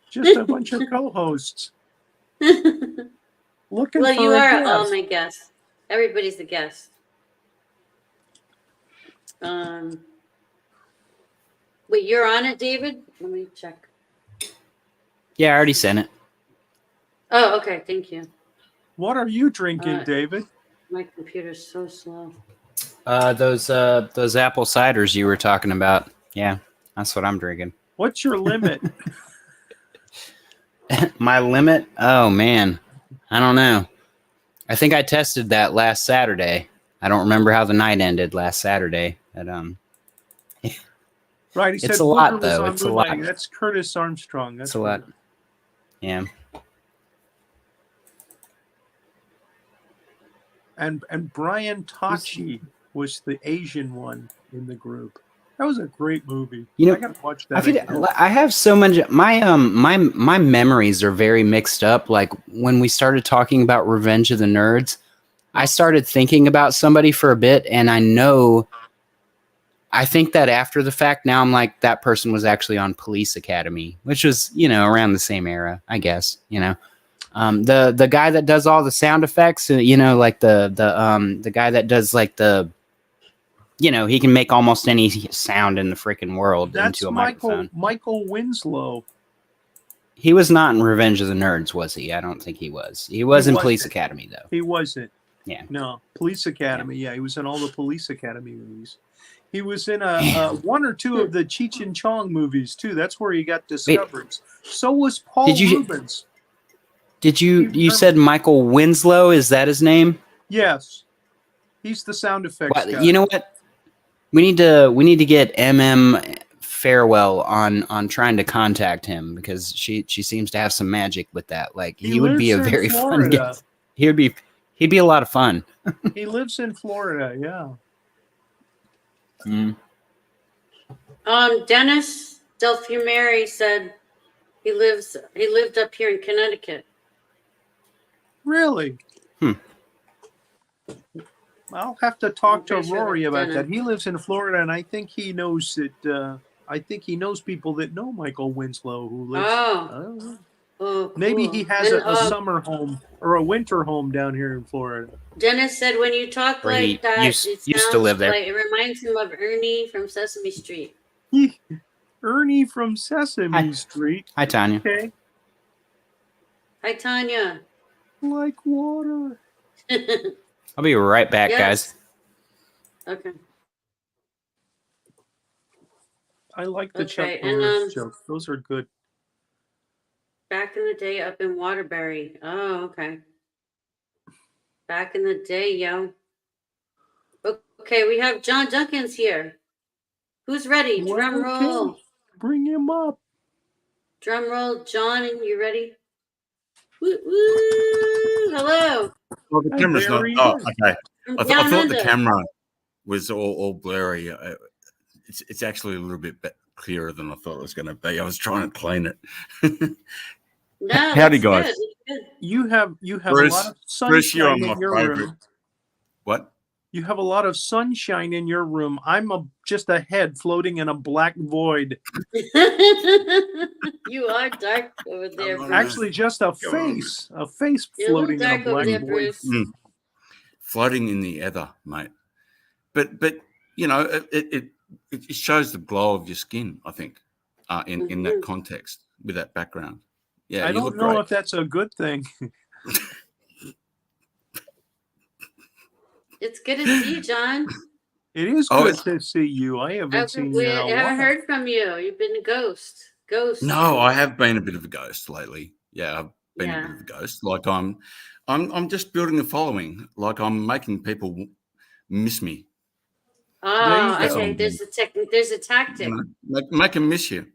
just a bunch of co-hosts. Looking well, for you a are guest. all my guests. Everybody's a guest. Wait, you're on it, David? Let me check. Yeah, I already sent it. Oh, okay. Thank you. What are you drinking, David? My computer's so slow. Those apple ciders you were talking about. Yeah, that's what I'm drinking. What's your limit? My limit? Oh man, I don't know. I think I tested that last Saturday. I don't remember how the night ended last Saturday. But right, he it's said a lot was though. on It's a lot. That's Curtis Armstrong. That's It's a lot. Yeah. And Brian Tachi was the Asian one in the group. That was a great movie. You know, I gotta watch that. I have so much. My memories are very mixed up. Like when we started talking about Revenge of the Nerds, I started thinking about somebody for a bit, and I think that after the fact, now I'm like, that person was actually on Police Academy, which was, around the same era, I guess, the guy that does all the sound effects, like the guy that does like he can make almost any sound in the freaking world into a microphone. Michael Winslow. He was not in Revenge of the Nerds, was he? I don't think he was. He was in Police Academy, though. He wasn't. Yeah. No, Police Academy. Yeah, he was in all the Police Academy movies. He was in one or two of the Cheech and Chong movies, too. That's where he got discovered. Wait, so was Paul Rubens. You said Michael Winslow? Is that his name? Yes. He's the sound effects guy. You know what? We need to get MM Farewell on trying to contact him, because she seems to have some magic with that. Like he would be a very fun guest. He'd be a lot of fun. He lives in Florida, yeah. Dennis Delfumeri said he lived up here in Connecticut. Really? I'll have to talk to Rory about that. He lives in Florida, and I think he knows that. I think he knows people that know Michael Winslow who lives. Oh, maybe cool. he has a summer home or a winter home down here in Florida. Dennis said when you talk like that, used to live there. It reminds him of Ernie from Sesame Street. Ernie from Sesame Street. Hi, Tanya. Okay. Hi, Tanya. like water. I'll be right back, guys. Okay. I like the Chuck Okay, Norris jokes. Those are good. Back in the day up in Waterbury. Oh, okay. Back in the day, yo. Okay, we have John Duncan's here. Who's ready? Well, Drum roll. okay. Bring him up. Drum roll. John, you ready? Woo, woo. Hello. Well, the camera's not. There he Oh, is. okay. From I down thought the under. camera was all blurry. It's actually a little bit clearer than I thought it was going to be. I was trying to clean it. No, Howdy, that's guys. good. That's good. You have Bruce, a lot of Bruce, you're sunshine my in your favorite. room. What? You have a lot of sunshine in your room. I'm just a head floating in a black void. You are dark over there, Bruce. Actually, just a face You're floating in a dark over black there, void. Bruce. Floating in the ether, mate. But you know, it shows the glow of your skin, I think, in that context with that background. Yeah, I don't know if that's a good thing. It's good to see you, John. It is good to see you. I haven't seen you in a I haven't while. heard from you. You've been a ghost. No, I have been a bit of a ghost lately. Yeah, I've been a bit of a ghost. Like I'm just building a following. Like I'm making people miss me. Oh, okay. There's a tactic. You know, make them miss you.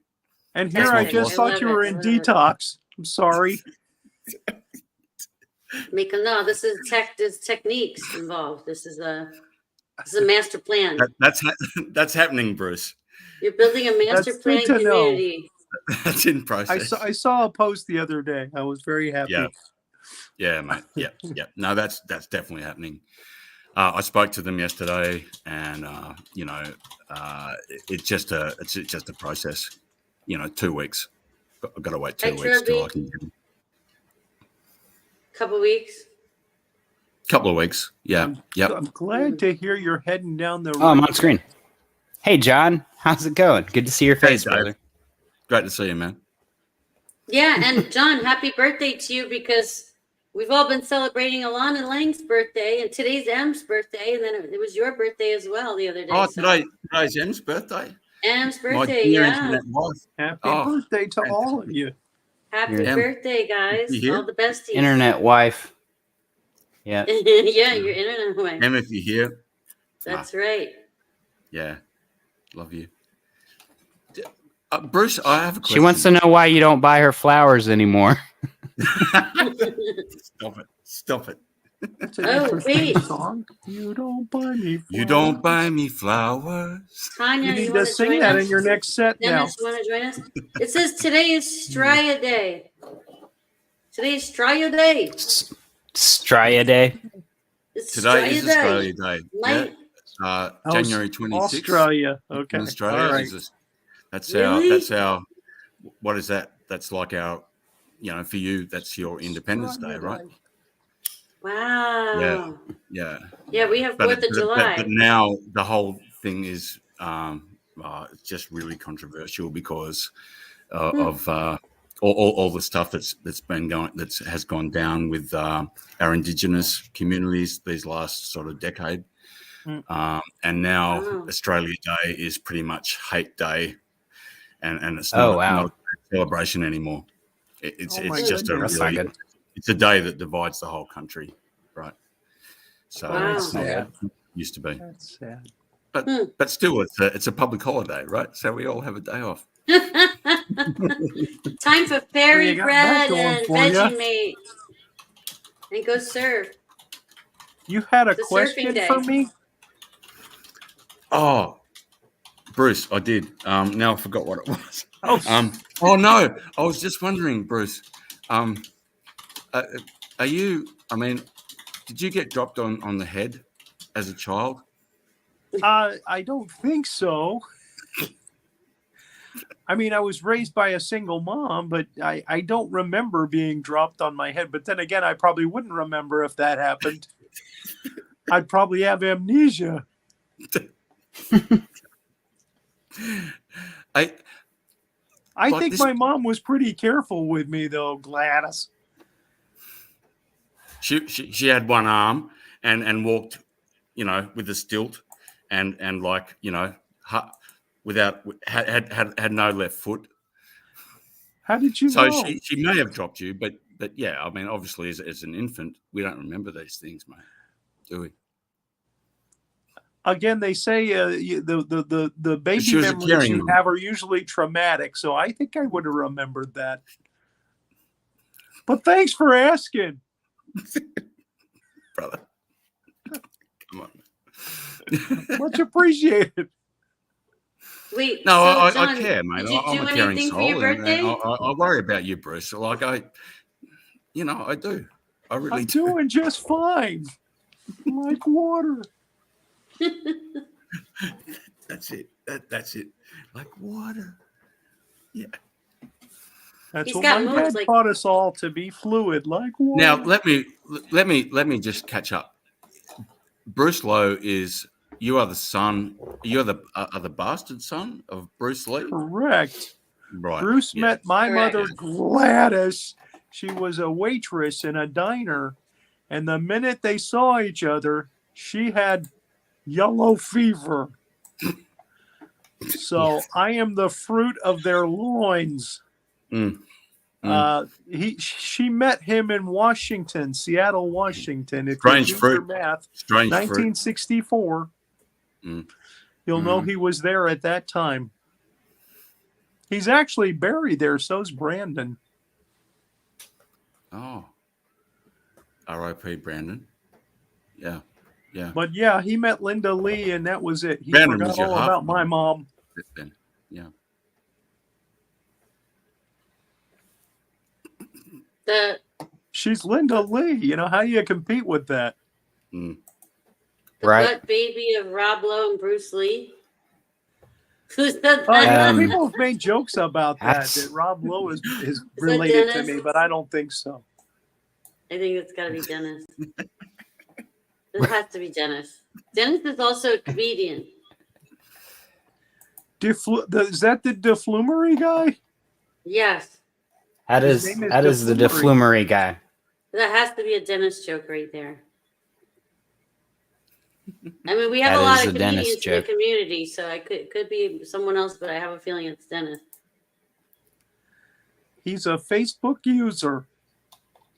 And here I just thought you were in detox. I'm sorry. Make them know this is there's techniques involved. This is a master plan. That's happening, Bruce. You're building a master plan community. That's in process. I saw a post the other day. I was very happy. Yeah, mate. Yeah. No, that's definitely happening. I spoke to them yesterday, and you know, it's just a process. You know, 2 weeks. I've got to wait 2 weeks till I can get them. Couple weeks. Couple of weeks. Yeah. I'm glad to hear you're heading down the road. Oh, I'm on screen. Hey, John. How's it going? Good to see your face, brother. Great to see you, man. Yeah, and John, happy birthday to you, because we've all been celebrating Alana Lang's birthday, and today's M's birthday, and then it was your birthday as well the other day. Oh, today's M's birthday. M's birthday, Happy birthday to all of you. Happy birthday, guys. All the besties. Internet wife. Yeah. Yeah, your internet wife. Em, if you're here. That's right. Yeah. Love you. Bruce, I have a question. She wants to know why you don't buy her flowers anymore. Stop it. That's an interesting song. You don't buy me flowers. You don't buy me flowers. Tanya, you need to sing that in your next set now. Dennis, you want to join us? It says today is Straya Day. Today is Straya Day. Straya Day. Today is Australia Day. Yeah. January 26th. Australia. Okay. Australia. All right. That's our. What is that? That's like our. You know, for you, that's your Independence Day, right? Wow. Yeah. Yeah, we have 4th of July. But now the whole thing is just really controversial because of all the stuff that's been going has gone down with our Indigenous communities these last sort of decade, and now Australia Day is pretty much hate day, and it's not a celebration anymore. It's just it's a day that divides the whole country, right? So it's not what it used to be. That's sad. But still, it's a public holiday, right? So we all have a day off. Time for fairy bread and Vegemite. And go surf. You had a question for me? Oh, Bruce, I did. Now I forgot what it was. Oh no, I was just wondering, Bruce. Are you? I mean, did you get dropped on the head as a child? I don't think so. I mean, I was raised by a single mom, but I don't remember being dropped on my head. But then again, I probably wouldn't remember if that happened. I'd probably have amnesia. I think my mom was pretty careful with me, though, Gladys. she had one arm and walked, with a stilt and like, without had no left foot. How did you So know? she may have dropped you, but yeah, I mean, obviously as an infant, we don't remember these things, mate, do we? Again, they say the baby She was a memories caring you mom. have are usually traumatic, so I think I would have remembered that. But thanks for asking, Brother. Come on. much appreciated. Wait, No, so I John, care, mate. did you I'm do a caring anything for your soul, and birthday? I worry about you, Bruce. Like I do. I really I'm do. doing just fine, like water. That's it. That's it. Like water. Yeah. That's He's what got my moves dad like- taught us all, to be fluid, like water. Now let me just catch up. Bruce Lowe is you are the son. You're the bastard son of Bruce Lee. Correct. Right. Bruce yeah. met my Correct. mother, Gladys. She was a waitress in a diner. And the minute they saw each other, she had yellow fever. So I am the fruit of their loins. She met him in Washington, Seattle, Washington. If Strange you do fruit. your math, Strange 1964. You'll know he was there at that time. He's actually buried there. So's Brandon. Oh. R.I.P. Brandon. Yeah. Yeah. But yeah, he met Linda Lee, and that was it. He Brandon forgot was your all half about my mom. mom. Then. Yeah. She's Linda Lee. You know, how do you compete with that? The Right. butt baby of Rob Lowe and Bruce Lee. Who said that? Yeah, people have made jokes about that That's- Rob Lowe is related to Dennis? me, but I don't think so. I think it's got to be Dennis. It has to be Dennis. Dennis is also a comedian. Is that the DeFlumery guy? Yes, That His is name is that is the DeFlumery. DeFlumery guy. that has to be a Dennis joke right there. I mean, we have That a lot is of a Dennis comedians in the joke. community, so I could be someone else, but I have a feeling it's Dennis. He's a Facebook user.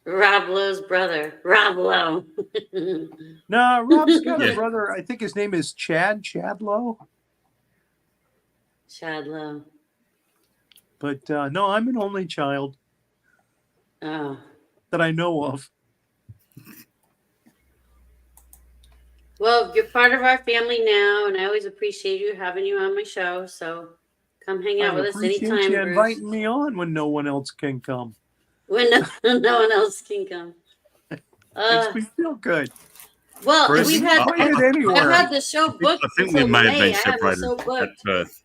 Rob Lowe's brother, Rob Lowe. No, Rob's got Yeah. a brother. I think his name is Chad Lowe. Chad Lowe. But no, I'm an only child Oh. that I know of. Well, you're part of our family now, and I always appreciate you having you on my show. So come hang out I with us appreciate anytime, you Bruce. inviting me on when no one else can come. When no one else can come. Makes me feel good. Well, Bruce, we've had Invited I've anywhere. had the show booked. I think we until may have May. been I have the separated show at booked. birth.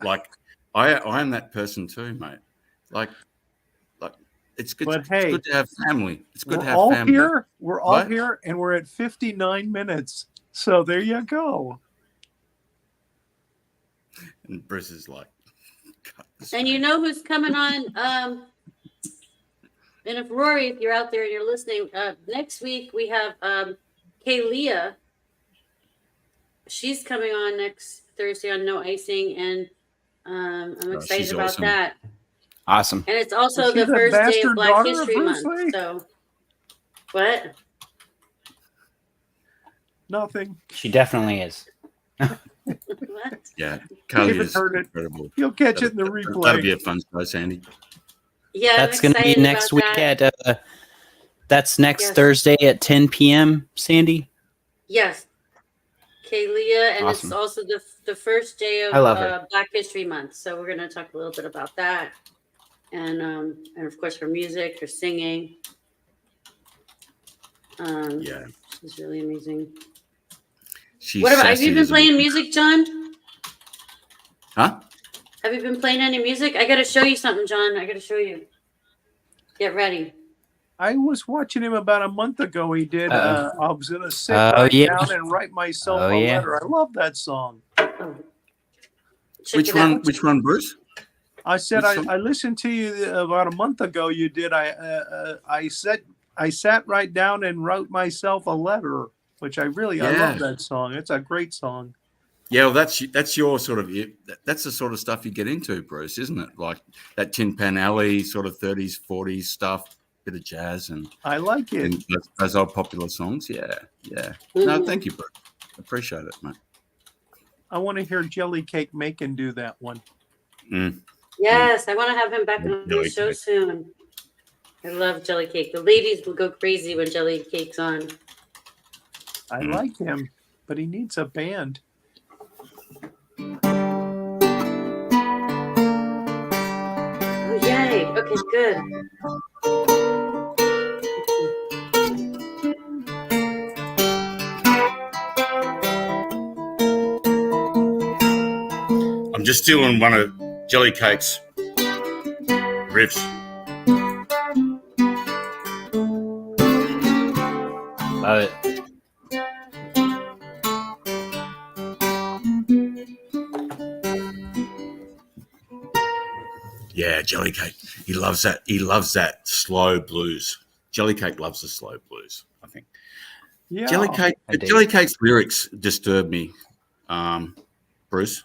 Like I am that person too, mate. Like it's good. But It's hey, good to have family. It's good We're to have all family. here. We're all What? here, and we're at 59 minutes. So there you go. And Bruce is like, "Cut this And you out." know who's coming on? And if Rory, if you're out there and you're listening, next week we have Kaylia. She's coming on next Thursday on No Icing, and I'm excited she's about awesome. that. Awesome. And it's also Is she the the first day bastard of Black daughter of History Bruce Month. Lee? So, what? Nothing. She definitely is. What? Yeah, Carly David is heard it. incredible. You'll catch it in the That'll be replay. a fun show, Sandy. Yeah, That's I'm going to be excited next about week that. at that's next Yes. Thursday at 10 p.m. Sandy. Yes, Kaylia, and it's Awesome. also the first day of I love her. Black History Month. So we're going to talk a little bit about that, and of course her music, her singing. Yeah, She's really amazing. she's What about? Have sassy you been as a- playing music, John? Huh? Have you been playing any music? I got to show you something, John. I got to show you. Get ready. I was watching him about a month ago. He did. I was going to sit Oh, right yeah. down and write myself Oh, a yeah. letter. I love that song. Oh. Check Which it out. one? Which one, Bruce? I said Which song? I listened to you about a month ago. You did. I said I sat right down and wrote myself a letter, which I love that song. It's a great song. Yeah, well, that's your sort of that's the sort of stuff you get into, Bruce, isn't it? Like that Tin Pan Alley sort of 30s, 40s stuff, bit of jazz, and I like it. And those old popular songs. Yeah. Mm-hmm. No, thank you, Bruce. Appreciate it, mate. I want to hear Jelly Cake Macon do that one. Yes, I want to have him back on the show soon. I love Jelly Cake. The ladies will go crazy when Jelly Cake's on. I like him, but he needs a band. Oh, yay. Okay, good. I'm just stealing one of Jelly Cake's riffs. Love it. Yeah, Jelly Cake. He loves that. He loves that slow blues. Jelly Cake loves the slow blues, I think. Yeah. Jelly Cake's lyrics disturb me, Bruce.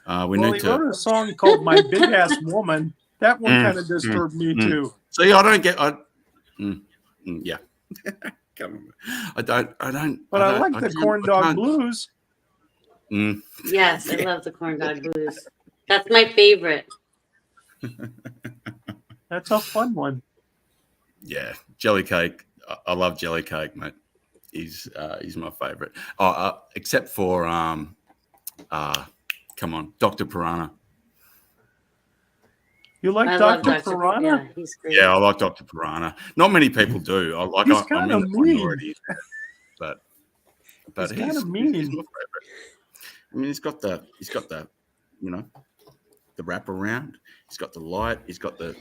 He wrote a song called "My Big Ass Woman." That one kind of disturbed me too. See, I don't get. Yeah. I don't. But I like the Corn Dog Blues. Yes, I love the Corn Dog Blues. That's my favorite. That's a fun one. Yeah, Jelly Cake. I love Jelly Cake, mate. He's my favorite. Except for come on, Dr. Piranha. You like Dr. Piranha? Yeah, he's great. Yeah, I like Dr. Piranha. Not many people do. He's kind of mean. But he's kind of mean. He's my favorite. I mean, he's got the the wrap around. He's got the light. He's got the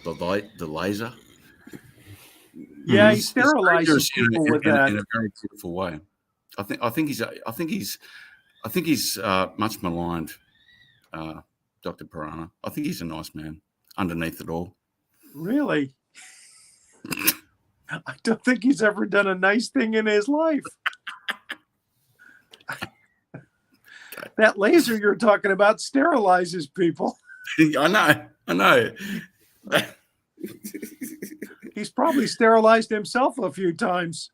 laser. Yeah, he sterilizes people with that in a very beautiful way. I think he's much maligned, Dr. Piranha. I think he's a nice man underneath it all. Really? I don't think he's ever done a nice thing in his life. That laser you're talking about sterilizes people. I know. He's probably sterilized himself a few times.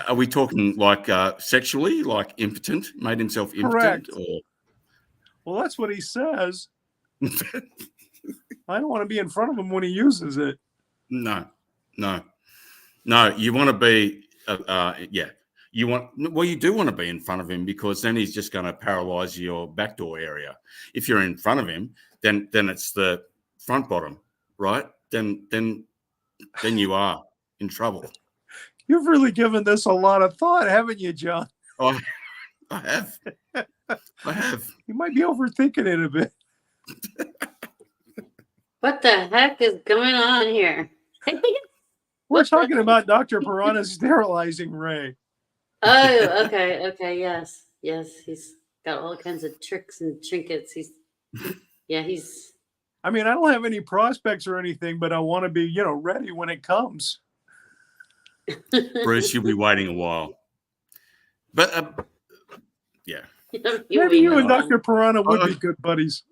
Are we talking like sexually, like impotent, made himself impotent? Correct. Or... Well, that's what he says. I don't want to be in front of him when he uses it. No. You want to be, you do want to be in front of him, because then he's just going to paralyze your backdoor area. If you're in front of him, then it's the front bottom, right? Then you are in trouble. You've really given this a lot of thought, haven't you, John? I have. You might be overthinking it a bit. What the heck is going on here? We're talking about Dr. Piranha's sterilizing Ray. Oh, okay, yes. He's got all kinds of tricks and trinkets. He's. I mean, I don't have any prospects or anything, but I want to be, ready when it comes. Bruce, you'll be waiting a while. But yeah. Maybe you and Dr. Piranha would be good buddies.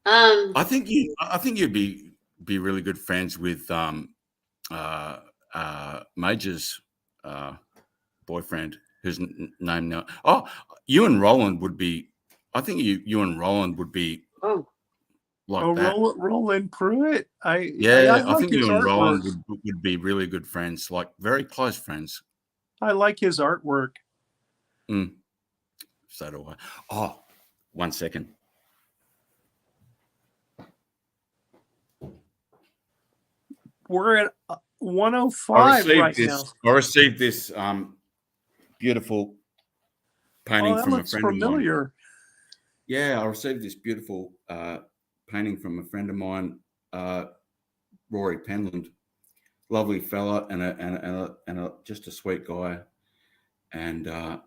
I think you'd be really good friends with Major's boyfriend, whose name now. Oh, you and Roland would be. I think you and Roland would be. Oh. Like that. Roland Pruitt. I think you and Roland would be really good friends, like very close friends. I like his artwork. So do I. Oh, 1 second. We're at 105 right now. I received this beautiful painting from a friend familiar. of mine. Yeah, I received this beautiful painting from a friend of mine, Rory Penland, lovely fella, and just a sweet guy, and I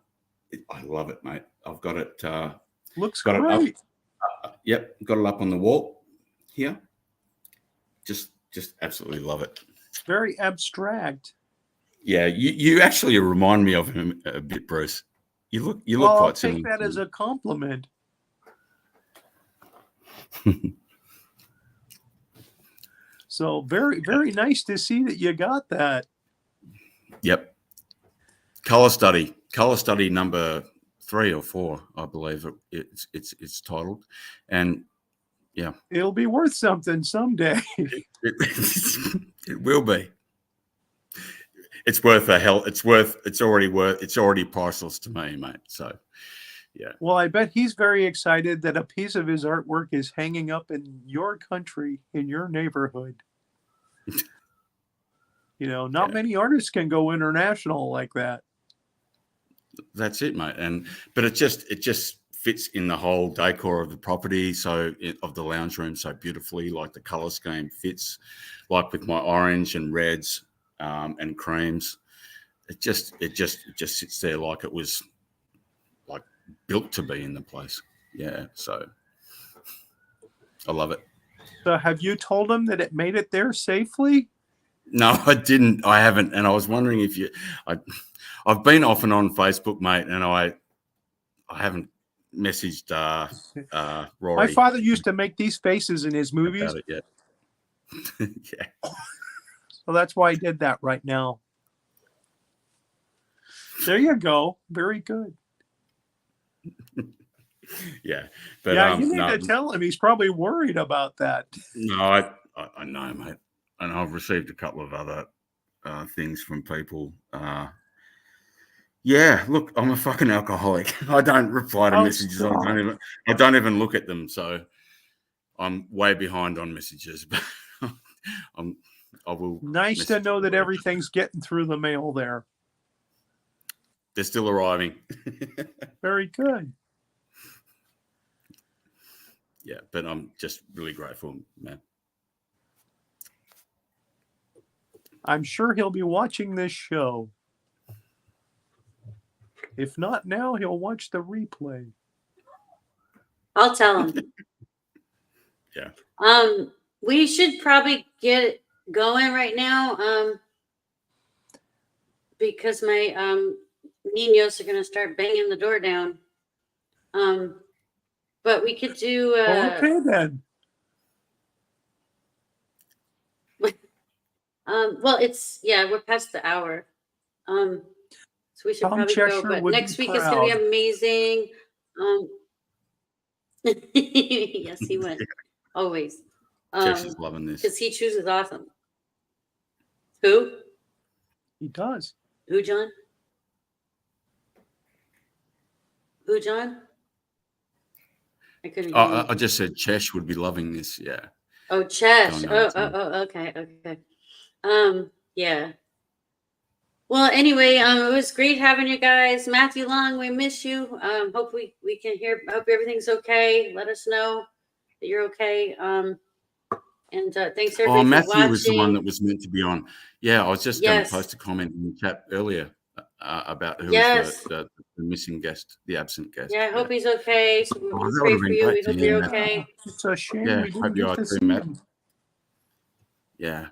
love it, mate. I've got it. Looks Got great. it up. Yep, got it up on the wall here. Just absolutely love it. It's very abstract. Yeah, you actually remind me of him a bit, Bruce. You look Well, quite I'll take similar. that as a compliment. So very, very nice to see that you got that. Yep. Color study number 3 or 4, I believe it's titled, and yeah, It'll be worth something someday. it will be. It's worth a hell. It's already priceless to me, mate. So, yeah. Well, I bet he's very excited that a piece of his artwork is hanging up in your country, in your neighborhood. Not many artists can go international like that. That's it, mate. But it just fits in the whole decor of the property, of the lounge room, so beautifully. Like the color scheme fits, like with my orange and reds and creams. It just sits there like it was like built to be in the place. Yeah, so I love it. So have you told him that it made it there safely? No, I didn't. I haven't, and I was wondering if I've been off and on Facebook, mate, and I haven't messaged Rory. My father used to make these faces in his movies. About it yet. Yeah. So that's why I did that right now. There you go. Very good. Yeah, but you need to tell him. He's probably worried about that. No, I know, mate, and I've received a couple of other things from people. Yeah, look, I'm a fucking alcoholic. I don't reply to messages. I don't even look at them. So I'm way behind on messages. But I will. Nice to know that everything's getting through the mail there. They're still arriving. Very good. Yeah, but I'm just really grateful, man. I'm sure he'll be watching this show. If not now, he'll watch the replay. I'll tell him. Yeah. We should probably get going right now. Because my niños are gonna start banging the door down. But we could do okay then. Well, we're past the hour. So we should Tom probably Cheshire go. But would next be week is gonna be proud. amazing. Yes, he would. Always. Cheshire's loving this. Because he chooses awesome. Who? He does. Who, John? Who, John? I couldn't hear you. I just said Chesh would be loving this. Yeah. Oh, Chesh. Okay. Yeah. Well, anyway, it was great having you guys. Matthew Long, we miss you. Hope we can hear. Hope everything's okay. Let us know that you're okay. And thanks everybody for Matthew watching. was the one that was meant to be on. Yeah, I was just going to Yes. post a comment in the chat earlier about who Yes. was the missing guest, the absent guest. Yeah, I hope he's okay. So we that pray would've for been you. great We to hope hear, you're Matt. okay. It's a shame Yeah, we hope didn't you get are to too, see Matt. him. Yeah,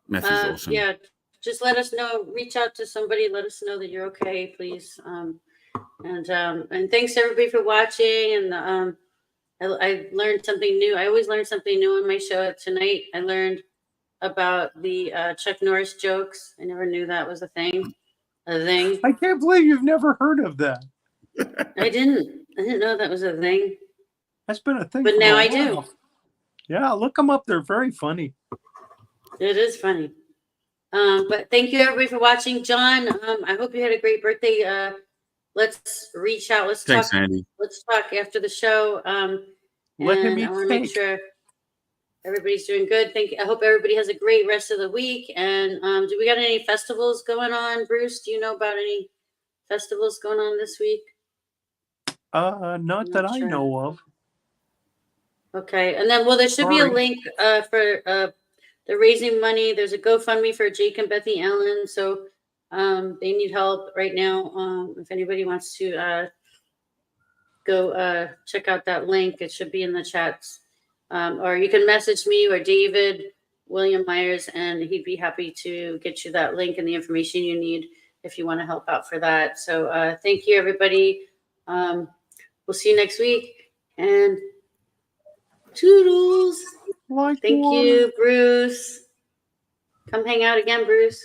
Matthew's awesome. Yeah, just let us know. Reach out to somebody. Let us know that you're okay, please. And thanks everybody for watching. And I learned something new. I always learn something new on my show. Tonight I learned about the Chuck Norris jokes. I never knew that was a thing. I can't believe you've never heard of that. I didn't know that was a thing. That's been a thing. But for now a I while. do. Yeah, look them up. They're very funny. It is funny. But thank you everybody for watching. John, I hope you had a great birthday. Let's reach out. Let's Thanks, talk. Andy. Let's talk after the show. Let him and eat I want to make cake. sure everybody's doing good. I hope everybody has a great rest of the week. And do we got any festivals going on, Bruce? Do you know about any festivals going on this week? Not that I sure. know of. Okay, and then there should be a Sorry. link for the raising money. There's a GoFundMe for Jake and Bethy Allen, so they need help right now. If anybody wants to go check out that link. It should be in the chats. Or you can message me or David, William Myers, and he'd be happy to get you that link and the information you need if you want to help out for that. So thank you, everybody. We'll see you next week. And toodles. Thank you, Bruce. Come hang out again, Bruce.